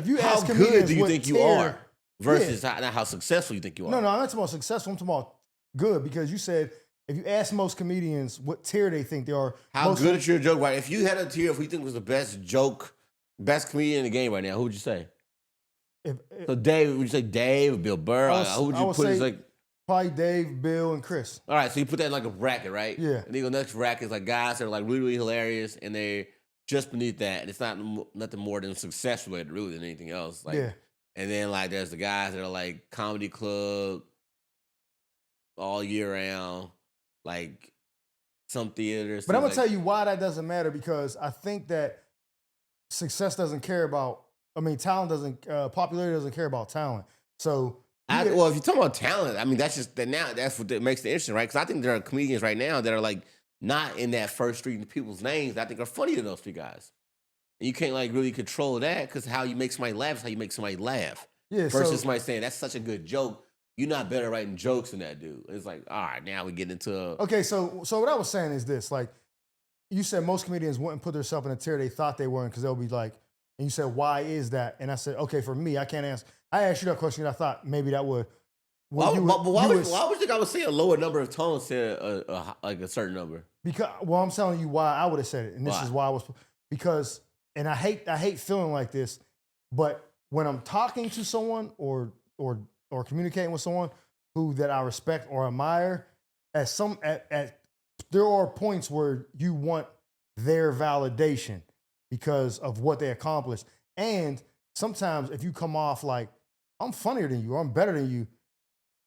you how ask good comedians do you what think you tier- are versus how successful you think you are. No, I'm not talking about successful. I'm talking about good, because you said if you ask most comedians what tier they think they are. How good is your joke, right? If you had a tier, if we think was the best comedian in the game right now, who would you say? So Dave, would you say Dave, Bill Burr? Who would you put as like? Probably Dave, Bill, and Chris. All right, so you put that in like a bracket, right? Yeah. And then the next bracket is like guys that are like really hilarious, and they're just beneath that. And it's not nothing more than successful at really than anything else. Like, Yeah. And then like there's the guys that are like comedy club all year round, like some theaters. But I'm gonna tell you why that doesn't matter, because I think that success doesn't care about. I mean, talent doesn't. Popularity doesn't care about talent. So. Well, if you're talking about talent, I mean, that's just that now. That's what makes it interesting, right? Because I think there are comedians right now that are like not in that first street of people's names. I think are funnier than those three guys, and you can't like really control that, because how you make somebody laugh is how you make somebody laugh. Yeah. Versus somebody saying that's such a good joke, you're not better writing jokes than that dude. It's like, all right, now we get into. Okay, so what I was saying is this: like, you said most comedians wouldn't put themselves in a tier they thought they were in, because they'll be like, and you said, why is that? And I said, okay, for me, I can't answer. I asked you that question, and I thought maybe that would. Why would you think I would say a lower number of tones said like a certain number? Because I'm telling you why I would have said it, and this is why I was, because, and I hate feeling like this, but when I'm talking to someone or communicating with someone who that I respect or admire, there are points where you want their validation because of what they accomplished. And sometimes if you come off like, I'm funnier than you, or I'm better than you,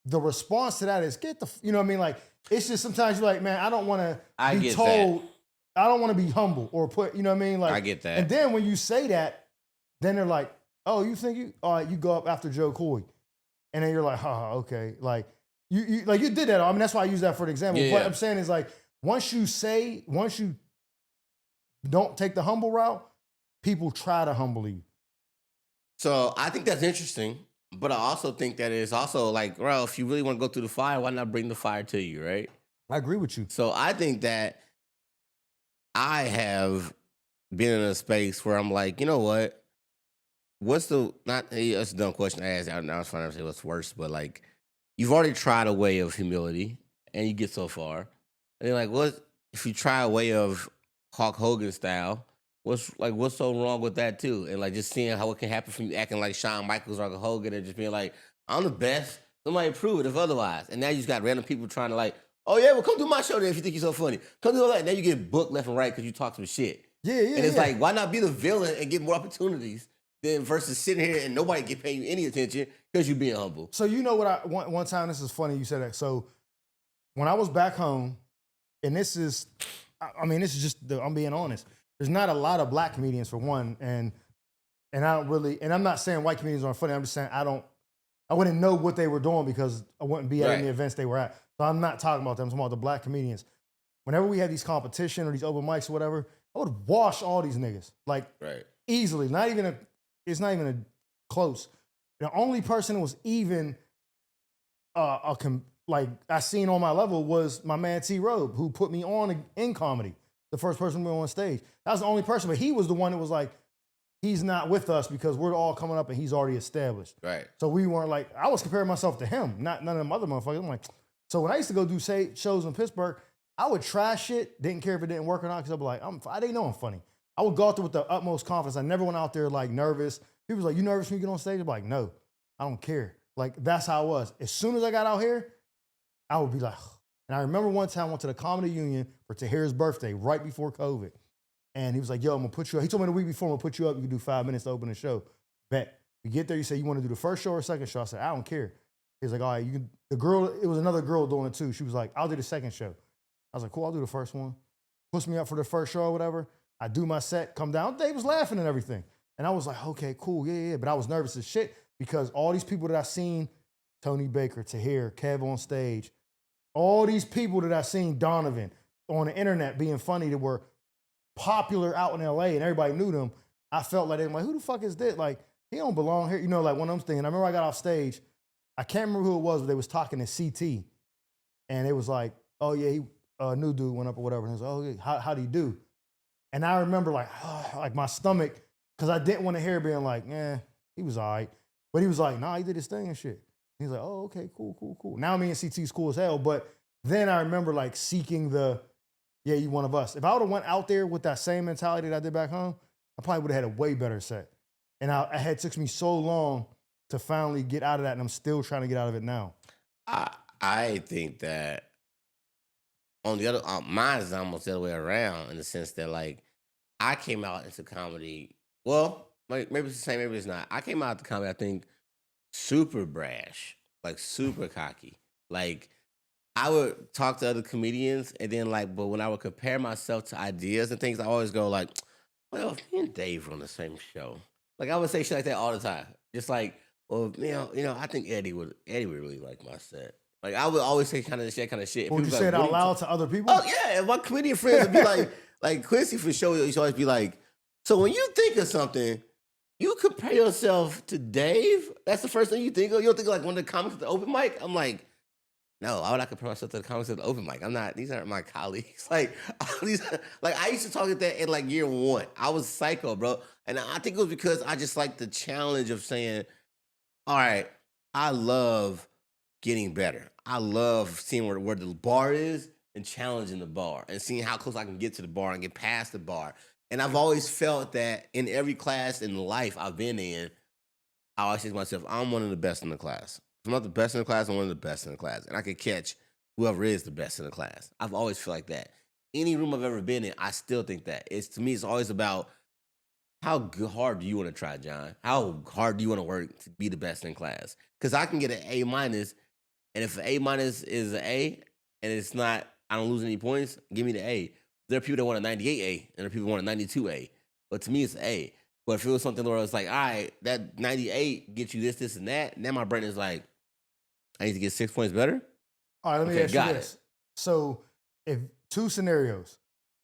the response to that is get the, you know what I mean? Like, it's just sometimes you're like, man, I don't want to I be get told, that. I don't want to be humble or put, you know what I mean? Like, I get that. And then when you say that, then they're like, oh, you think you, all right, you go up after Joe Coy. And then you're like, okay. Like, you did that. I mean, that's why I use that for an example. Yeah, What yeah. I'm saying is like, once you don't take the humble route, people try to humble you. So I think that's interesting, but I also think that it's also like, well, if you really want to go through the fire, why not bring the fire to you, right? I agree with you. So I think that I have been in a space where I'm like, you know what? What's the not? That's a dumb question I asked. Now I was trying to say what's worse, but like, you've already tried a way of humility, and you get so far, and you're like, what if you try a way of Hulk Hogan style? What's so wrong with that too? And like just seeing how it can happen from you acting like Shawn Michaels or Hulk Hogan and just being like, I'm the best. Somebody prove it if otherwise. And now you just got random people trying to like, oh yeah, well come do my show then if you think you're so funny. Come do all that. Now you get booked left and right because you talk some shit. Yeah. And it's like, why not be the villain and get more opportunities than versus sitting here and nobody get paying you any attention because you being humble. So you know what one time, this is funny you said that. So when I was back home, and this is just, I'm being honest. There's not a lot of black comedians for one, and I don't really, and I'm not saying white comedians aren't funny. I'm just saying I wouldn't know what they were doing because I wouldn't be at any events they were at. So I'm not talking about them. I'm talking about the black comedians. Whenever we had these competition or these open mics or whatever, I would wash all these niggas like easily. It's not even a close. The only person that was even like I seen on my level was my man T Robe, who put me on in comedy. The first person to be on stage. That was the only person, but he was the one that was like, he's not with us because we're all coming up and he's already established. Right. So we weren't like, I was comparing myself to him, not none of them other motherfuckers. I'm like, so when I used to go do shows in Pittsburgh, I would try shit, didn't care if it didn't work or not, because I'd be like, I didn't know I'm funny. I would go out there with the utmost confidence. I never went out there like nervous. People was like, you nervous when you get on stage? I'm like, no, I don't care. Like, that's how I was. As soon as I got out here, I would be like, and I remember one time I went to the Comedy Union for Tahir's birthday right before COVID. And he was like, yo, I'm gonna put you up. He told me the week before, I'm gonna put you up. You can do 5 minutes to open the show. Bet. You get there, you say, you wanna do the first show or second show? I said, I don't care. He's like, all right, you can, the girl, it was another girl doing it too. She was like, I'll do the second show. I was like, cool, I'll do the first one. Puts me up for the first show or whatever. I do my set, come down. Dave was laughing and everything. And I was like, okay, cool, yeah. But I was nervous as shit because all these people that I seen, Tony Baker, Tahir, Kev on stage, all these people that I seen, Donovan, on the internet being funny that were popular out in LA and everybody knew them, I felt like, I'm like, who the fuck is this? Like, he don't belong here. You know, like one of them things. I remember I got off stage. I can't remember who it was, but they was talking to CT. And it was like, oh yeah, he, new dude went up or whatever. And he was like, oh, yeah, how'd he do? And I remember like my stomach, because I didn't want to hear being like, he was all right. But he was like, nah, he did his thing and shit. He's like, oh, okay, cool. Now me and CT's cool as hell. But then I remember like seeking yeah, you one of us. If I would have went out there with that same mentality that I did back home, I probably would have had a way better set. And I had took me so long to finally get out of that, and I'm still trying to get out of it now. I think that on the other, mine is almost the other way around in the sense that like I came out into comedy. Well, like maybe it's the same, maybe it's not. I came out to comedy, I think, super brash, like super cocky. Like I would talk to other comedians and then like, but when I would compare myself to ideas and things, I always go like, well, if me and Dave were on the same show. Like I would say shit like that all the time. Just like, well, I think Eddie would really like my set. Like I would always say kind of shit. Would you say it out loud to other people? Oh yeah, and my comedian friends would be like Quincy for sure. He used to always be like, so when you think of something, you compare yourself to Dave. That's the first thing you think of. You don't think like one of the comics at the open mic. I'm like, no, I would not compare myself to the comics at the open mic. I'm not. These aren't my colleagues. Like I used to talk at that in like year one. I was psycho, bro, and I think it was because I just like the challenge of saying, all right, I love getting better. I love seeing where the bar is and challenging the bar and seeing how close I can get to the bar and get past the bar. And I've always felt that in every class in life I've been in, I always say to myself, I'm one of the best in the class. If I'm not the best in the class, I'm one of the best in the class. And I can catch whoever is the best in the class. I've always felt like that. any room I've ever been in, I still think that. To me, it's always about how hard do you want to try, John? How hard do you want to work to be the best in class? Because I can get an A minus, and if an A minus is an A, and it's not, I don't lose any points, give me the A. There are people that want a 98A, and there are people that want a 92A. But to me, it's A. But if it was something where it's like, all right, that 98 gets you this, this, and that, now my brain is like, I need to get 6 points better. All right, let me Okay, ask you got this. So, if 2 scenarios,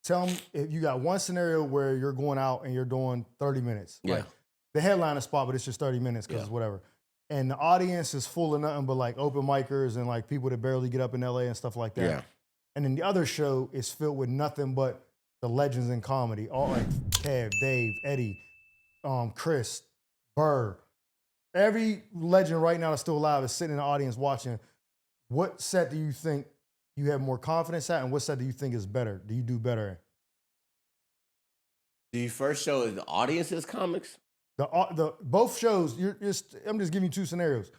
tell me if you got one scenario where you're going out and you're doing 30 minutes. Yeah. Like the headliner spot, but it's just 30 minutes because it's whatever. And the audience is full of nothing but like open micers and like people that barely get up in LA and stuff like that. Yeah. And then the other show is filled with nothing but the legends in comedy. All like Kev, Dave, Eddie, Chris, Burr. Every legend right now that's still alive is sitting in the audience watching. What set do you think you have more confidence at, and what set do you think is better? Do you do better? The first show is the audience's comics. The both shows. I'm just giving you 2 scenarios.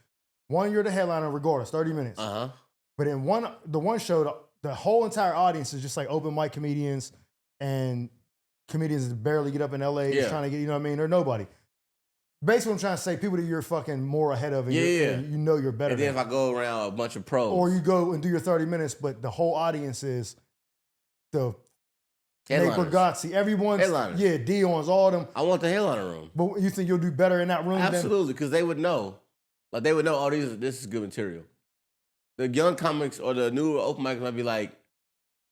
One, you're the headliner, regardless, 30 minutes. But in the one show, the whole entire audience is just like open mic comedians and comedians that barely get up in LA trying to get, you know what I mean? They're nobody. Basically, what I'm trying to say, people that you're fucking more ahead of, and, and you know you're better. And then if I go around a bunch of pros, or you go and do your 30 minutes, but the whole audience is the Nate Bargatze, everyone's, Dion's, all of them. I want the headliner room. But you think you'll do better in that room? Absolutely, because they would know. Like they would know, oh, this is good material. The young comics or the new open mics might be like,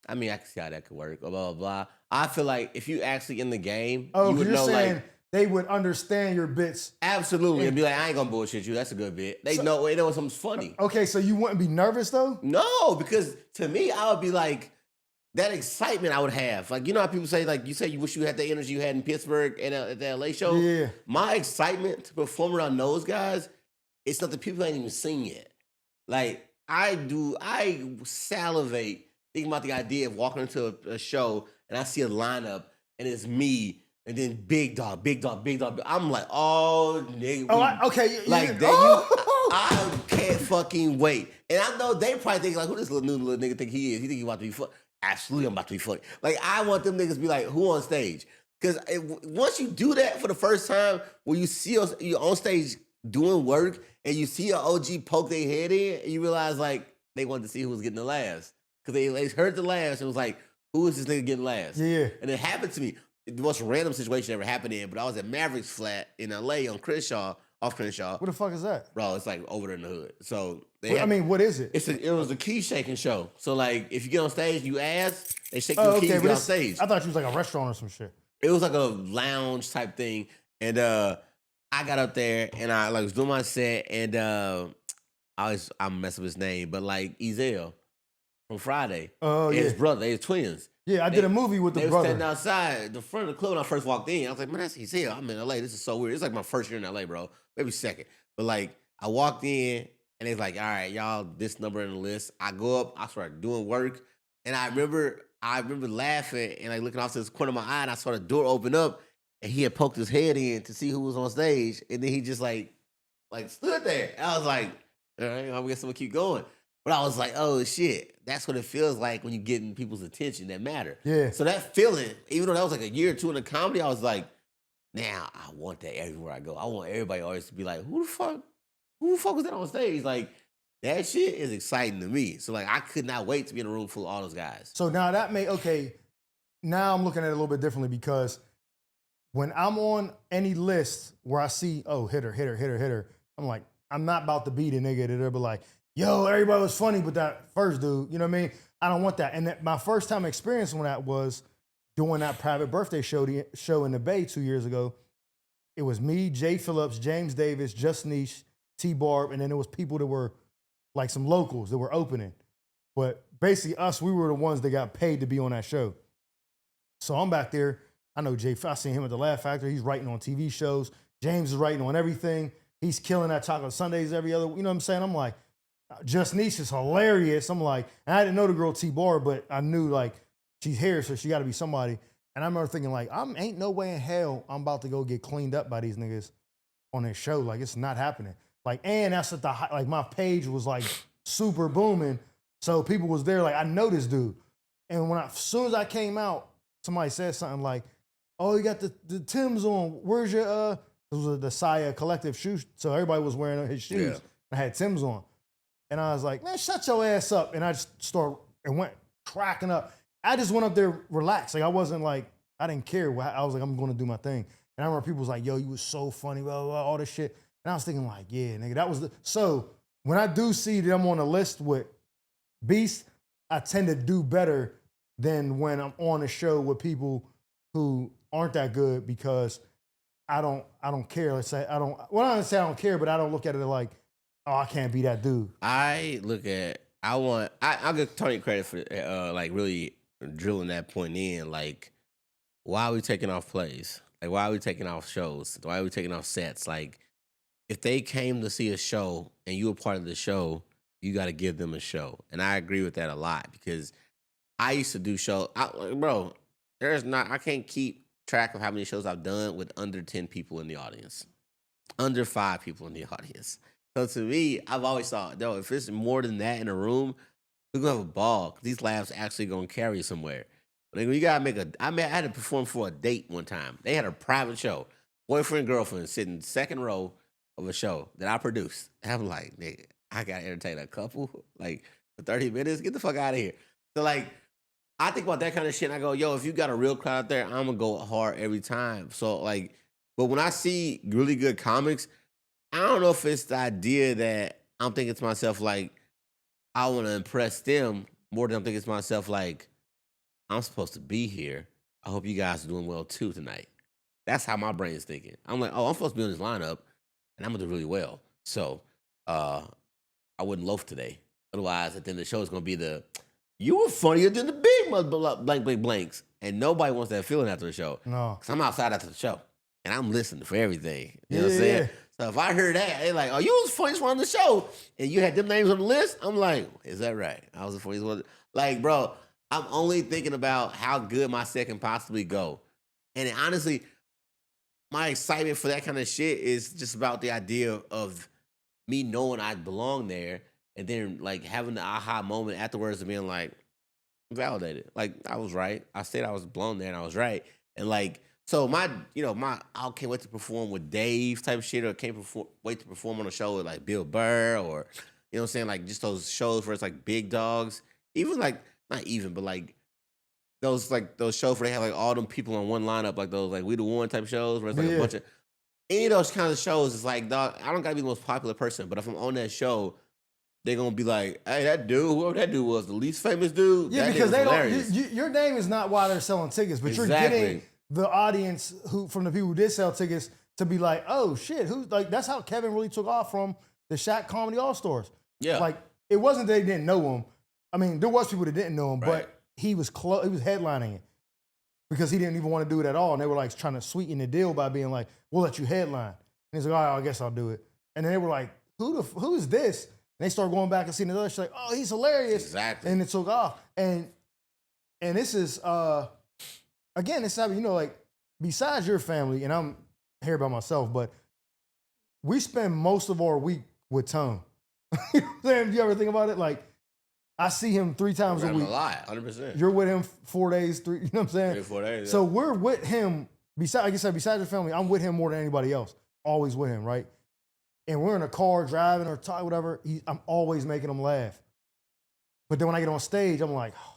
I mean, I can see how that could work, blah, blah, blah. I feel like if you actually in the game, you would know, saying like, they would understand your bits. Absolutely. And be like, I ain't gonna bullshit you. That's a good bit. They know something's funny. Okay, so you wouldn't be nervous though? No, because to me, I would be like, that excitement I would have. Like, you know how people say, like, you say you wish you had the energy you had in Pittsburgh and at the LA show? Yeah. My excitement to perform around those guys, it's something people ain't even seen yet. Like, I salivate thinking about the idea of walking into a show and I see a lineup and it's me and then big dog. I'm like, oh, nigga. I can't fucking wait. And I know they probably think, like, who this little nigga think he is? He think he about to be funny. Absolutely, I'm about to be funny. Like, I want them niggas to be like, who on stage? Because once you do that for the first time, when you see us, you're on stage doing work and you see an OG poke their head in, and you realize, like, they wanted to see who was getting the laughs. Because they heard the laughs and was like, who is this nigga getting laughs? Yeah. And it happened to me. The most random situation ever happened in, but I was at Mavericks Flat in LA on Crenshaw, off Crenshaw. What the fuck is that? Bro, it's like over there in the hood. So what is it? It was a key shaking show. So like if you get on stage, you ask, they shake your keys, get on stage. I thought you was like a restaurant or some shit. It was like a lounge type thing. And I got up there and I like was doing my set and I'm messing with his name, but like Ezel from Friday. Oh, His brother, they was twins. Yeah, I did a movie with the brother. They was standing outside the front of the club when I first walked in. I was like, man, that's Ezel. I'm in LA. This is so weird. It's like my first year in LA, bro. Maybe second. But like, I walked in and it's like, all right, y'all, this number in the list. I go up, I started doing work. And I remember laughing and like looking off to this corner of my eye and I saw the door open up and he had poked his head in to see who was on stage. And then he just like stood there. And I was like, all right, I guess I'm gonna keep going. But I was like, oh shit, that's what it feels like when you're getting people's attention that matter. Yeah. So that feeling, even though that was like a year or two in the comedy, I was like, now I want that everywhere I go. I want everybody always to be like, who the fuck was that on stage? Like, that shit is exciting to me. So like, I could not wait to be in a room full of all those guys. So now now I'm looking at it a little bit differently because when I'm on any list where I see, oh, hitter, I'm like, I'm not about to beat a nigga that'll be like, yo, everybody was funny, but that first dude, you know what I mean? I don't want that. And my first time experiencing that was doing that private birthday show in the Bay 2 years ago. It was me, Jay Phillips, James Davis, Just Niche, T-Barb, and then there was people that were like some locals that were opening. But basically we were the ones that got paid to be on that show. So I'm back there. I know Jay, I seen him at the Laugh Factory. He's writing on TV shows. James is writing on everything. He's killing that Chocolate Sundays every other, you know what I'm saying? I'm like, Just Niche is hilarious. I'm like, and I didn't know the girl T-Bar, but I knew like she's here, so she got to be somebody. And I remember thinking like, ain't no way in hell I'm about to go get cleaned up by these niggas on this show. Like it's not happening. Like, and that's at like my page was like super booming. So people was there like, I know this dude. And as soon as I came out, somebody said something like, "Oh, you got the Timbs on. Where's your It was the Saya Collective shoes, so everybody was wearing his shoes. Yeah. I had Timbs on, and I was like, "Man, shut your ass up!" And I just went cracking up. I just went up there relaxed, like I wasn't like I didn't care. I was like, I'm going to do my thing. And I remember people was like, "Yo, you was so funny, blah, blah, blah, all this shit." And I was thinking like, yeah, nigga, that was so. When I do see that I'm on a list with Beast, I tend to do better than when I'm on a show with people who aren't that good because I don't care. Let's say I don't say I don't care, but I don't look at it like, oh, I can't be that dude. I'll give Tony credit for like really drilling that point in. Like, why are we taking off plays? Like, why are we taking off shows? Why are we taking off sets? Like, if they came to see a show and you were part of the show, you got to give them a show. And I agree with that a lot because I used to do shows. Bro, I can't keep track of how many shows I've done with under 10 people in the audience, under 5 people in the audience. So to me, I've always thought, though, if it's more than that in a room, we're going to have a ball. These laughs actually going to carry somewhere. Like, you got to I had to perform for a date one time. They had a private show, boyfriend, girlfriend, sitting second row of a show that I produced. And I'm like, nigga, I got to entertain a couple, like, for 30 minutes? Get the fuck out of here. So, like, I think about that kind of shit, and I go, yo, if you got a real crowd out there, I'm going to go hard every time. So, like, but when I see really good comics, I don't know if it's the idea that I'm thinking to myself, like, I want to impress them more than I'm thinking to myself, like, I'm supposed to be here. I hope you guys are doing well, too, tonight. That's how my brain is thinking. I'm like, oh, I'm supposed to be on this lineup, and I'm going to do really well. So, I wouldn't loaf today. Otherwise, at the end of the show, it's going to be you were funnier than the big blank blanks. And nobody wants that feeling after the show. No. Because I'm outside after the show. And I'm listening for everything. You know what I'm saying? Yeah. So if I heard that, they're like, oh, you was the funniest one on the show. And you had them names on the list. I'm like, is that right? I was the funniest one. Like, bro, I'm only thinking about how good my set can possibly go. And honestly, my excitement for that kind of shit is just about the idea of me knowing I belong there and then like having the aha moment afterwards of being like validated. Like I was right. I said I was blown there and I was right. And like, so I can't wait to perform with Dave type shit or wait to perform on a show with like Bill Burr or, you know what I'm saying? Like just those shows where it's like big dogs. Even like, not even, but like those shows where they have like all them people on one lineup, like those like We the One type shows where it's like a bunch of, any of those kinds of shows is like, dog, I don't gotta be the most popular person, but if I'm on that show, they're gonna be like, hey, that dude, whoever that dude was, the least famous dude. Yeah, because they don't. Your name is not why they're selling tickets, but you're getting the audience from the people who did sell tickets to be like, oh shit, who's like? That's how Kevin really took off from the Shaq Comedy All Stars. Yeah, like it wasn't they didn't know him. I mean, there was people that didn't know him, but he was close. He was headlining it because he didn't even want to do it at all, and they were like trying to sweeten the deal by being like, we'll let you headline. And he's like, all right, I guess I'll do it. And then they were like, who is this? And they started going back and seeing the other shit, like, oh, he's hilarious. Exactly. And it took off. And this is, again, it's not, like, besides your family, and I'm here by myself, but we spend most of our week with Tone. You know what I'm saying? Do you ever think about it? Like, I see him 3 times a week. A lot, 100%. You're with him 4 days, 3, you know what I'm saying? 3 or 4 days. Yeah. So we're with him, like I said, besides your family, I'm with him more than anybody else. Always with him, right? And we're in a car driving or talking, whatever, I'm always making him laugh. But then when I get on stage, I'm like, oh,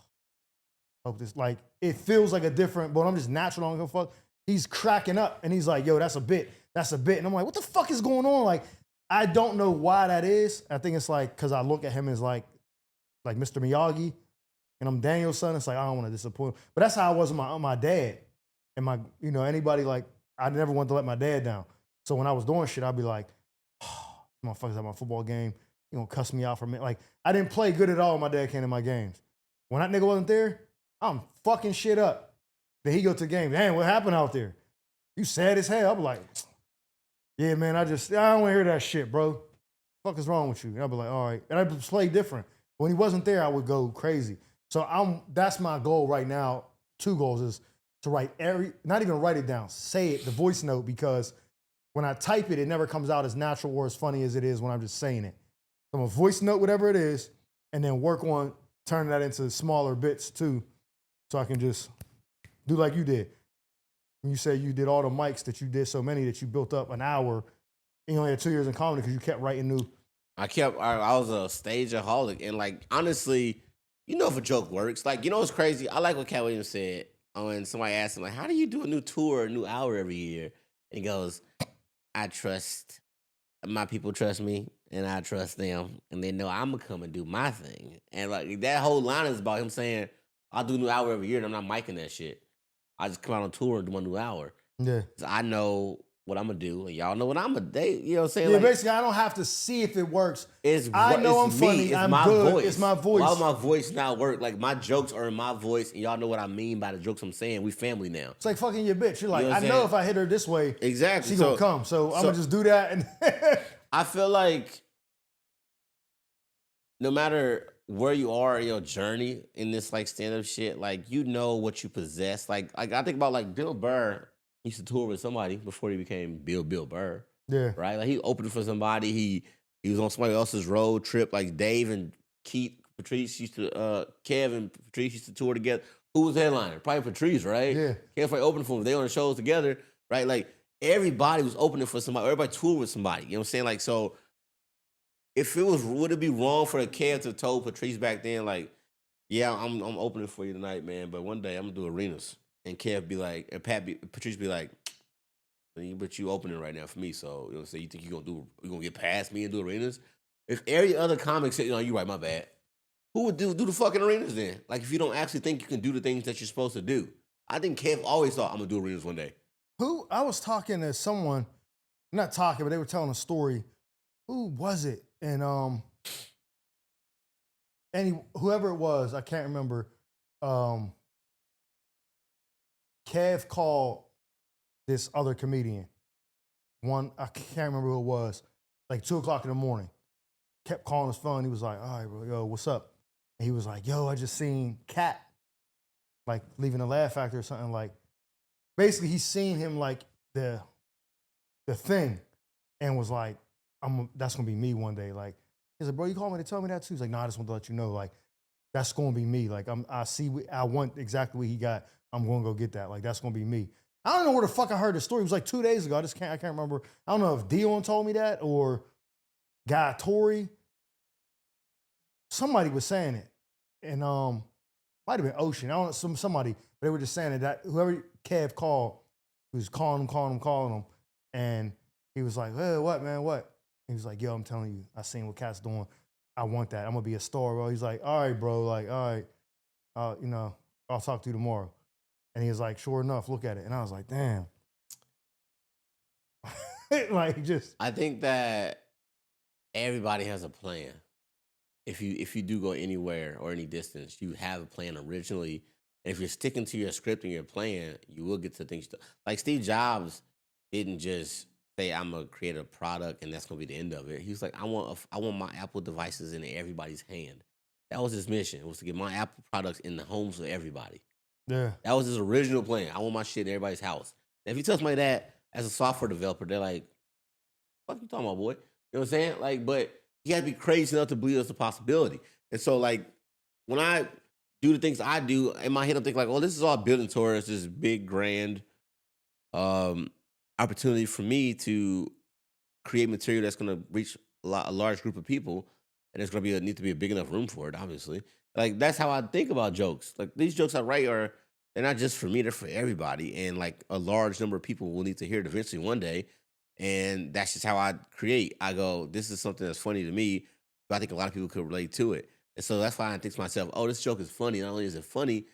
hope this, like, it feels like a different, but I'm just natural, I don't give a fuck. He's cracking up and he's like, yo, that's a bit. And I'm like, what the fuck is going on? Like, I don't know why that is. I think it's like, because I look at him as like Mr. Miyagi, and I'm Daniel's son. It's like, I don't want to disappoint him. But that's how I was with my dad. And anybody, like, I never wanted to let my dad down. So when I was doing shit, I'd be like, oh, motherfuckers at my football game, you gonna cuss me out for me. Like, I didn't play good at all when my dad came to my games. When that nigga wasn't there, I'm fucking shit up. Then he go to the game. Damn, what happened out there? You sad as hell. I'm like, yeah, man, I don't want to hear that shit, bro. What the fuck is wrong with you? And I'd be like, all right. And I play different. When he wasn't there, I would go crazy. So that's my goal right now. 2 goals is to not even write it down, say it, the voice note, because when I type it, it never comes out as natural or as funny as it is when I'm just saying it. So I'm a voice note, whatever it is, and then work on turning that into smaller bits too. so I can just do like you did. When you say you did all the mics that you did so many that you built up an hour, and you only had 2 years in comedy because you kept writing new. I was a stageaholic, and like honestly, you know if a joke works, like you know what's crazy? I like what Cat Williams said when somebody asked him like, "How do you do a new tour, a new hour every year?" And he goes, "I trust my people trust me, and I trust them, and they know I'm gonna come and do my thing." And like that whole line is about him saying, "I'll do a new hour every year, and I'm not micing that shit. I just come out on tour and do my new hour. Yeah. So I know what I'm gonna do, and y'all know what I'm gonna do." You know what I'm saying? Yeah, Like, basically, I don't have to see if it works. it's I know it's I'm me, funny. it's I'm my good. voice. It's my voice. Why would my voice not work? Like my jokes are in my voice, and y'all know what I mean by the jokes I'm saying. We family now. It's like fucking your bitch. You're like, You know what I I'm know saying? if I hit her this way, Exactly. she gonna come. So I'm gonna just do that. And I feel like no matter where you are in your journey in this like stand-up shit, like you know what you possess. Like I think about like Bill Burr used to tour with somebody before he became Bill Burr. yeah, Right? Like he opened for somebody. He was on somebody else's road trip. Like Dave and Keith Patrice used to Kev and Patrice used to tour together. Who was headliner? Probably Patrice, right? Yeah. Kev probably opened for him. They on the shows together, right? Like everybody was opening for somebody. Everybody toured with somebody. You know what I'm saying? Like so if it was, would it be wrong for the Kev to have told Patrice back then, like, yeah, I'm opening for you tonight, man, but one day I'm gonna do arenas. And Kev be like, and Patrice be like, but you opening right now for me, so you know, say you think you gonna get past me and do arenas? If every other comic said, you right, my bad. Who would do the fucking arenas then? Like if you don't actually think you can do the things that you're supposed to do. I think Kev always thought I'm gonna do arenas one day. who I was talking to someone, not talking, but they were telling a story. Who was it? And whoever it was, I can't remember. Kev called this other comedian. One, I can't remember who it was. Like 2:00 in the morning. Kept calling his phone. He was like, "All right, bro, yo, what's up?" And he was like, "Yo, I just seen Cat, like leaving the Laugh Factory or something." Like, basically, he's seen him like the thing, and was like, that's gonna be me one day." Like, he's like, "Bro, you called me to tell me that too?" He's like, "Nah, I just want to let you know, like, that's gonna be me. Like, I want exactly what he got. I'm gonna go get that. Like, that's gonna be me." I don't know where the fuck I heard the story. It was like 2 days ago. I can't remember. I don't know if Dion told me that or Guy Tori. Somebody was saying it. And might have been Ocean. I don't know, somebody, but they were just saying that whoever Kev called, he was calling him. And he was like, "Hey, what, man, what?" He was like, "Yo, I'm telling you, I seen what Cat's doing. I want that. I'm gonna be a star, bro." He's like, "All right, bro, like, all right, I'll talk to you tomorrow." And he was like, "Sure enough, look at it." And I was like, "Damn." Like, just. I think that everybody has a plan. If you do go anywhere or any distance, you have a plan originally. And if you're sticking to your script and your plan, you will get to things. Like Steve Jobs didn't just say, "I'm gonna create a product and that's gonna be the end of it." He was like, I want my Apple devices in everybody's hand." That was his mission. Was to get my Apple products in the homes of everybody. Yeah. That was his original plan. I want my shit in everybody's house. And if you tell somebody that as a software developer, they're like, "Fuck you talking about, boy?" You know what I'm saying? Like, but you gotta be crazy enough to believe it's a possibility. And so, like, when I do the things I do, in my head, I'm thinking like, "Oh, this is all building towards this big, grand um, opportunity for me to create material that's gonna reach a large group of people, and it's gonna need to be a big enough room for it. Obviously, like that's how I think about jokes. Like these jokes I write they're not just for me; they're for everybody, and like a large number of people will need to hear it eventually one day. And that's just how I create. I go, this is something that's funny to me, but I think a lot of people could relate to it. And so that's why I think to myself, oh, this joke is funny. Not only is it funny,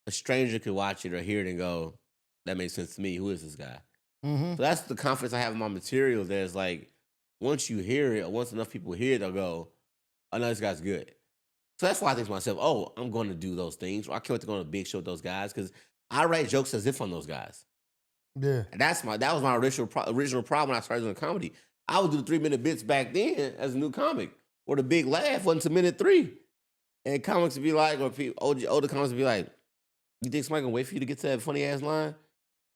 a stranger could watch it or hear it and go, that makes sense to me. Who is this guy? Mm-hmm. So that's the confidence I have in my material. There's like, once you hear it, or once enough people hear it, they'll go, "I know this guy's good." So that's why I think to myself, oh, I'm going to do those things. I can't wait to go on a big show with those guys because I write jokes as if I'm those guys. Yeah. And that was my original problem when I started doing comedy. I would do the 3-minute bits back then as a new comic, or the big laugh wasn't to minute 3. And comics would be like, or people, older comics would be like, "You think somebody gonna wait for you to get to that funny ass line?"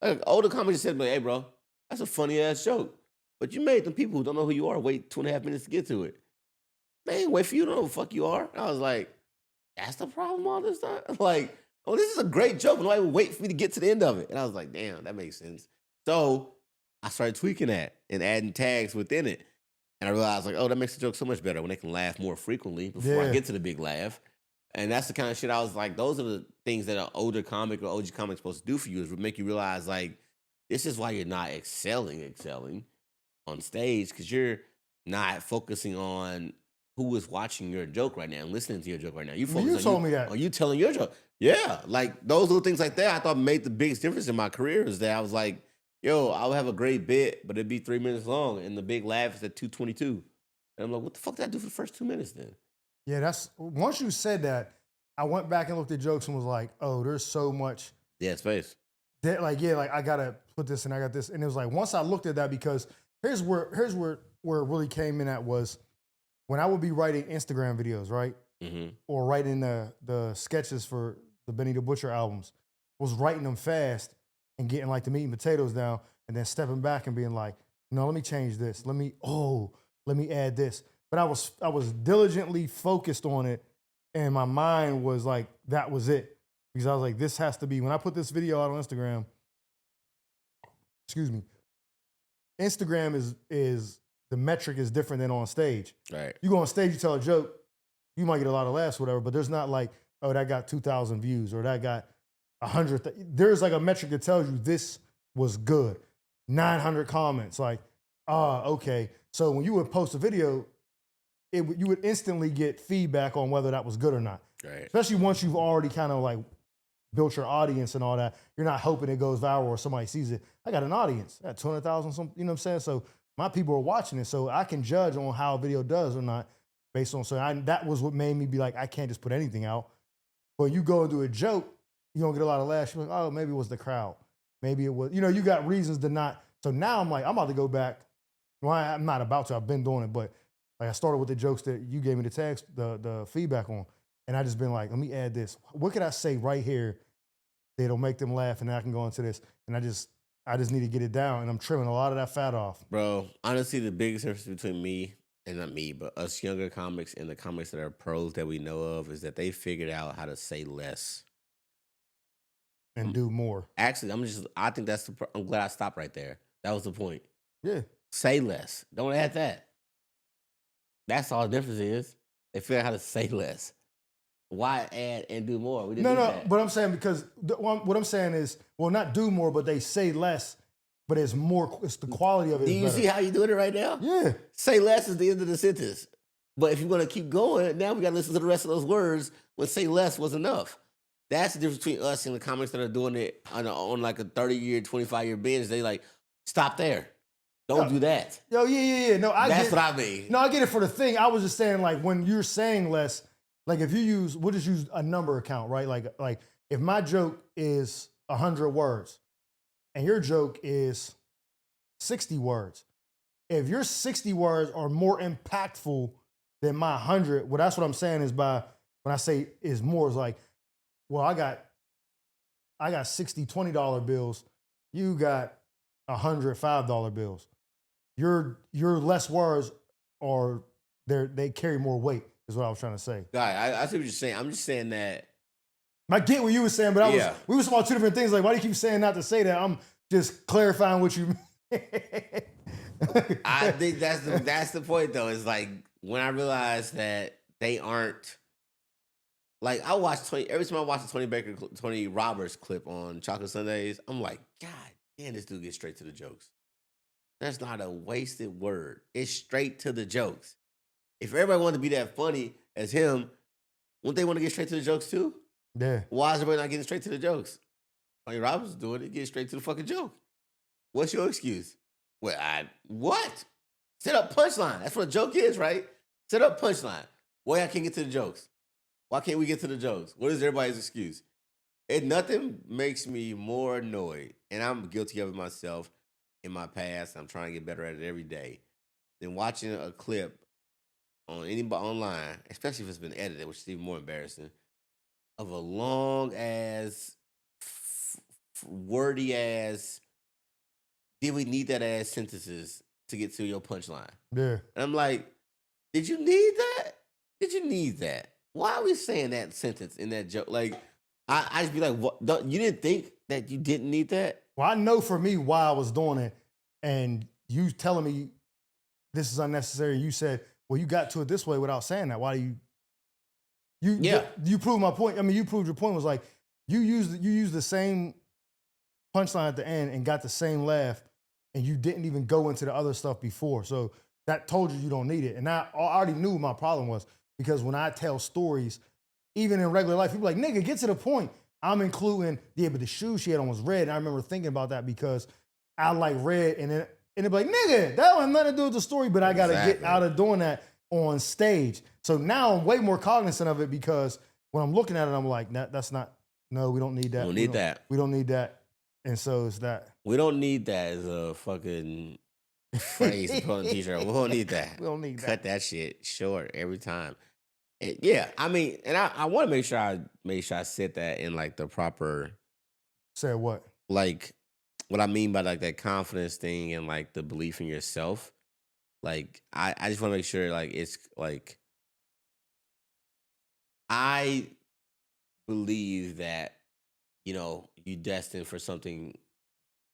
Like, older comics just said, "Hey, bro, that's a funny ass joke." But you made the people who don't know who you are wait 2.5 minutes to get to it. They ain't wait for you to know who the fuck you are. I was like, that's the problem all this time. Like, oh, this is a great joke. Nobody would wait for me to get to the end of it. And I was like, damn, that makes sense. So I started tweaking that and adding tags within it. And I realized, like, oh, that makes the joke so much better when they can laugh more frequently before I get to the big laugh. And that's the kind of shit I was like, those are the things that an older comic or OG comic supposed to do for you, is make you realize, like, this is why you're not excelling on stage, because you're not focusing on who is watching your joke right now and listening to your joke right now. You focus told me that. on you telling your joke. Yeah, like those little things like that I thought made the biggest difference in my career, is that I was like, yo, I would have a great bit, but it'd be 3 minutes long, and the big laugh is at 2:22. And I'm like, what the fuck did I do for the first 2 minutes then? Yeah, that's once you said that, I went back and looked at jokes and was like, oh, there's so much. Yeah, space. That, like, yeah, like I gotta put this and I got this. And it was like, once I looked at that, because here's where it really came in at, was when I would be writing Instagram videos, right? Mm-hmm. Or writing the sketches for the Benny the Butcher albums, was writing them fast and getting like the meat and potatoes down, and then stepping back and being like, no, let me change this. Let me add this. But I was diligently focused on it, and my mind was like, that was it. Because I was like, this has to be, when I put this video out on Instagram, excuse me, Instagram is the metric is different than on stage. Right. You go on stage, you tell a joke, you might get a lot of laughs, whatever, but there's not like, oh, that got 2,000 views or that got 100. There's like a metric that tells you this was good. 900 comments, like, okay. So when you would post a video, you would instantly get feedback on whether that was good or not. Right. Especially once you've already kind of like built your audience and all that. You're not hoping it goes viral or somebody sees it. I got an audience. I got 200,000, some, you know what I'm saying? So my people are watching it. So I can judge on how a video does or not based on, that was what made me be like, I can't just put anything out. But you go and do a joke, you don't get a lot of laughs. You're like, oh, maybe it was the crowd. Maybe it was, you got reasons to not. So now I'm like, I'm about to go back. Well, I'm not about to, I've been doing it, but like I started with the jokes that you gave me the text, the feedback on. And I just been like, let me add this. What could I say right here that'll make them laugh, and then I can go into this. And I just need to get it down, and I'm trimming a lot of that fat off. Bro, honestly, the biggest difference between me, and not me, but us younger comics and the comics that are pros that we know of, is that they figured out how to say less. And do more. Actually, I think I'm glad I stopped right there. That was the point. Yeah. Say less. Don't add that. That's all the difference is. They figure out how to say less. Why add and do more? We didn't do that. But I'm saying, because what I'm saying is, well, not do more, but they say less, but it's more, it's the quality of it. Do you see how you're doing it right now? Yeah. Say less is the end of the sentence. But if you want to keep going, now we got to listen to the rest of those words when say less was enough. That's the difference between us and the comics that are doing it on like a 30-year, 25-year binge. They like, stop there. Don't do that. Yo, yeah. No, That's what I mean. No, I get it for the thing. I was just saying, like, when you're saying less, like if we'll just use a number account, right? Like if my joke is 100 words and your joke is 60 words, if your 60 words are more impactful than my 100, well, that's what I'm saying is when I say is more, is like, well, I got 60 $20 bills. You got 100 $5 bills. Your less words they carry more weight, is what I was trying to say. I see what you're saying. I'm just saying that. I get what you were saying, but we were talking about two different things. Like, why do you keep saying not to say that? I'm just clarifying what you mean. I think that's the point, though. Is like when I realized that they aren't. Like, I watch every time I watch a Tony Roberts clip on Chocolate Sundays, I'm like, God damn, this dude gets straight to the jokes. That's not a wasted word. It's straight to the jokes. If everybody wanted to be that funny as him, wouldn't they want to get straight to the jokes too? Yeah. Why is everybody not getting straight to the jokes? Tony Roberts is doing it, get straight to the fucking joke. What's your excuse? Well, what? Set up punchline. That's what a joke is, right? Set up punchline. Why I can't get to the jokes? Why can't we get to the jokes? What is everybody's excuse? Nothing makes me more annoyed, and I'm guilty of it myself in my past. I'm trying to get better at it every day, than watching a clip on anybody online, especially if it's been edited, which is even more embarrassing, of a long ass, wordy ass, did we need that ass sentences to get to your punchline? Yeah. And I'm like, did you need that? Did you need that? Why are we saying that sentence in that joke? Like, I just be like, what? You didn't think that you didn't need that? Well, I know for me why I was doing it, and you telling me this is unnecessary. You said, well, you got to it this way without saying that. Why do Yeah. you proved my point? I mean, you proved your point was like you used the same punchline at the end and got the same laugh, and you didn't even go into the other stuff before. So that told you don't need it. And I already knew what my problem was because when I tell stories, even in regular life, people are like, nigga, get to the point. I'm including, yeah, but the shoe she had on was red. And I remember thinking about that because I like red, and it'd be like, nigga, that one had nothing to do with the story, but I gotta get out of doing that on stage. So now I'm way more cognizant of it because when I'm looking at it, I'm like, that's not, no, we don't need that. We don't need that. We don't need that. And so it's that. We don't need that as a fucking phrase to put on a t-shirt. We don't need that. We don't need Cut that shit short every time. And yeah, I mean, and I want to make sure I said that in like the proper, Say what? like what I mean by like that confidence thing and like the belief in yourself. Like I just want to make sure like it's like I believe that you destined for something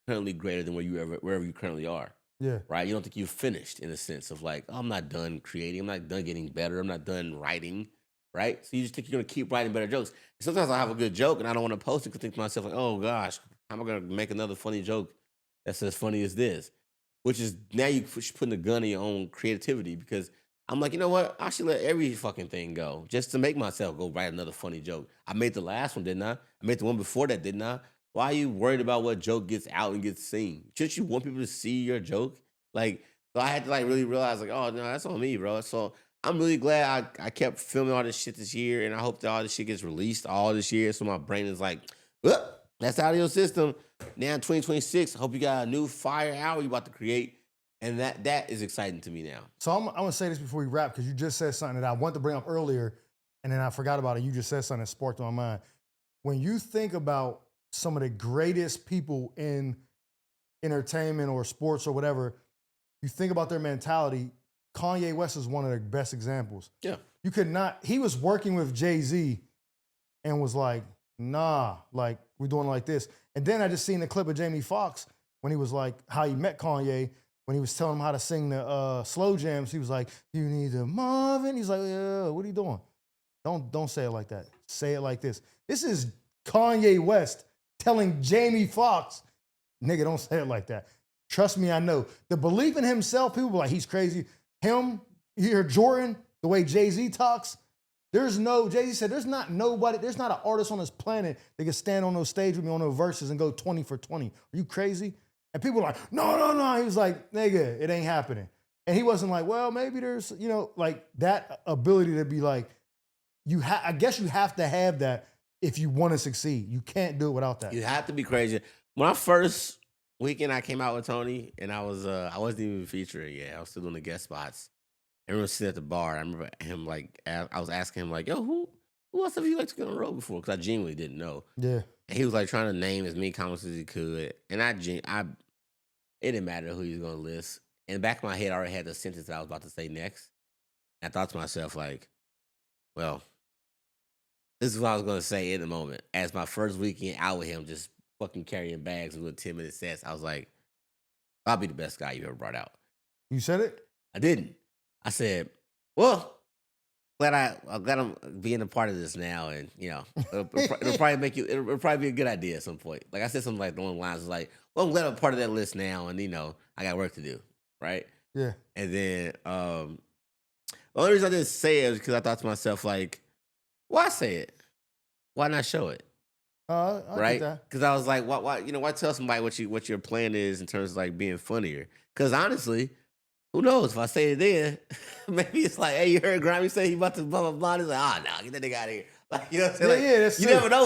currently greater than wherever you currently are. Yeah. Right? You don't think you've finished in a sense of like, oh, I'm not done creating, I'm not done getting better, I'm not done writing. Right? So you just think you're gonna keep writing better jokes. Sometimes I have a good joke and I don't want to post it because I think to myself, like, oh gosh, how am I gonna make another funny joke that's as funny as this? Which is now you putting a gun in your own creativity because I'm like, you know what? I should let every fucking thing go just to make myself go write another funny joke. I made the last one, didn't I? I made the one before that, didn't I? Why are you worried about what joke gets out and gets seen? Shouldn't you want people to see your joke? Like, so I had to like really realize, like, oh no, that's on me, bro. So I'm really glad I kept filming all this shit this year, and I hope that all this shit gets released all this year. So my brain is like, that's out of your system. Now 2026, I hope you got a new fire hour you about to create. And that is exciting to me now. So I'm gonna say this before we wrap, because you just said something that I wanted to bring up earlier, and then I forgot about it. You just said something that sparked my mind. When you think about some of the greatest people in entertainment or sports or whatever, you think about their mentality. Kanye West is one of the best examples. Yeah. You could not, he was working with Jay-Z and was like, nah, like we're doing it like this. And then I just seen the clip of Jamie Foxx when he was like, how he met Kanye, when he was telling him how to sing the slow jams. He was like, you need a Marvin. He's like, yeah, what are you doing? Don't say it like that. Say it like this. This is Kanye West telling Jamie Foxx, nigga, don't say it like that. Trust me, I know. The belief in himself, people were like, he's crazy. Him, you hear Jordan, the way Jay-Z talks, Jay-Z said, there's not an artist on this planet that can stand on those stage with me on those verses and go 20 for 20. Are you crazy? And people were like, no. He was like, nigga, it ain't happening. And he wasn't like, well, maybe there's, like that ability to be like, I guess you have to have that if you want to succeed. You can't do it without that. You have to be crazy. When I first weekend I came out with Tony and I wasn't even featuring yet. I was still doing the guest spots. Everyone was sitting at the bar. I remember him like, I was asking him like, yo, who else have you like to get on the road before? Because I genuinely didn't know. Yeah. And he was like trying to name as many comics as he could. And it didn't matter who he was going to list. In the back of my head, I already had the sentence that I was about to say next. And I thought to myself like, well, this is what I was going to say in the moment. As my first weekend out with him, just fucking carrying bags and doing 10-minute sets, I was like, I'll be the best guy you ever brought out. You said it? I didn't. I said, well, I'm glad I'm being a part of this now, and it'll probably be a good idea at some point. Like I said something like along the lines of like, well, I'm glad I'm part of that list now, and I got work to do, right? Yeah. And then the only reason I didn't say it was because I thought to myself like, why say it? Why not show it? Right? Because I was like, why tell somebody what your plan is in terms of like being funnier? Because honestly, who knows? If I say it then, maybe it's like, hey, you heard Grammy say he about to blah blah blah. It's like, no, get that nigga out of here. Like, you know what I'm saying? Yeah, that's you true. never know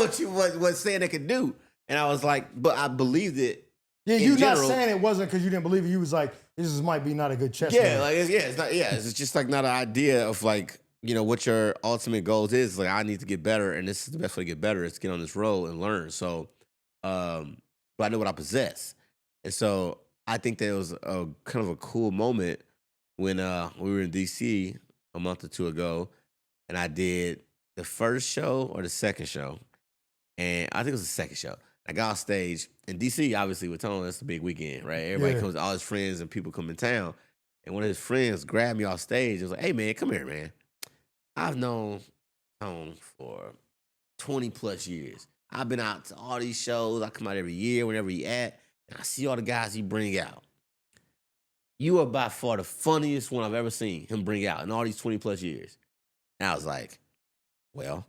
what saying it could do. And I was like, but I believed it. Yeah, you not saying it wasn't because you didn't believe it. You was like, this might be not a good chess. Yeah, like it's not. Yeah, it's just like not an idea of like what your ultimate goals is. Like I need to get better, and this is the best way to get better. Is get on this road and learn. So, but I know what I possess, and so I think that it was a kind of a cool moment when we were in DC a month or two ago, and I did the first show or the second show, And I think it was the second show. I got off stage in DC, obviously, with Tone, that's the big weekend, right? Everybody comes, all his friends and people come in town. And one of his friends grabbed me off stage and was like, hey, man, come here, man. I've known Tone for 20 plus years. I've been out to all these shows. I come out every year, whenever he at, and I see all the guys he bring out. You are by far the funniest one I've ever seen him bring out in all these 20 plus years. And I was like, well,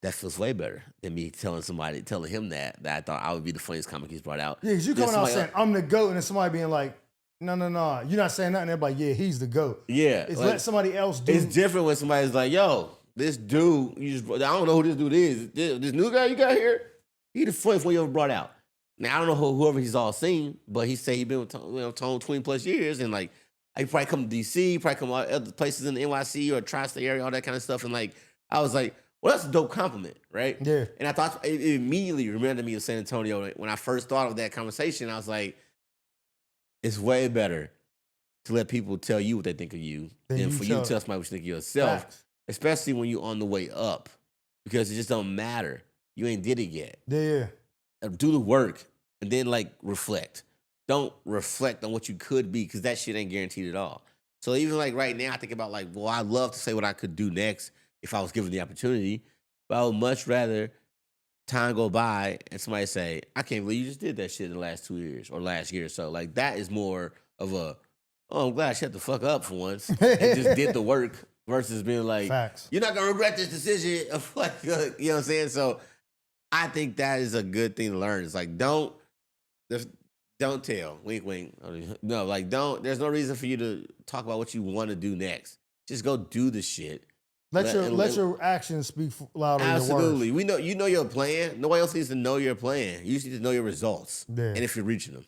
that feels way better than me telling him that I thought I would be the funniest comic he's brought out. Yeah, because you coming out saying, I'm the GOAT, and then somebody being like, no. You're not saying nothing. They're like, yeah, he's the GOAT. Yeah. It's like, let somebody else do. It's different when somebody's like, yo, this dude, I don't know who this dude is. This new guy you got here, he the funniest one you ever brought out. Now, I don't know whoever he's all seen, but he said he been with Tone 20 plus years, and like, he probably come to DC, probably come to other places in the NYC or tri-state area, all that kind of stuff. And like, I was like, well, that's a dope compliment, right? Yeah. And I thought it immediately reminded me of San Antonio. When I first thought of that conversation, I was like, it's way better to let people tell you what they think of you than for you to tell somebody what you think of yourself, especially when you're on the way up, because it just don't matter. You ain't did it yet. Yeah. Do the work and then like reflect. Don't reflect on what you could be, because that shit ain't guaranteed at all. So even like right now, I think about like, well, I'd love to say what I could do next if I was given the opportunity, but I would much rather time go by and somebody say, I can't believe you just did that shit in the last 2 years or last year or so. Like, that is more of a, oh, I'm glad I shut the fuck up for once and just did the work, versus being like, you're not going to regret this decision. Like, you know what I'm saying? So I think that is a good thing to learn. It's like, don't tell, wink, wink. No, like, there's no reason for you to talk about what you want to do next. Just go do the shit. Let your actions speak louder than your words. Absolutely. You know your plan. Nobody else needs to know your plan. You just need to know your results. Yeah. And if you're reaching them.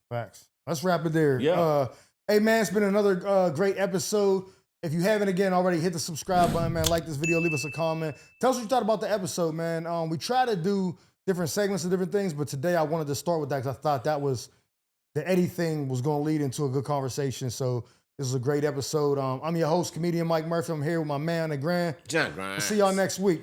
Facts. Let's wrap it there. Yeah. Hey, man, it's been another great episode. If you haven't, again, already, hit the subscribe button, man. Like this video. Leave us a comment. Tell us what you thought about the episode, man. We try to do different segments and different things, but today I wanted to start with that because I thought that was, the Eddie thing was going to lead into a good conversation. So this is a great episode. I'm your host, comedian Mike Murphy. I'm here with my man, the Grand. John Grimes. We'll see y'all next week.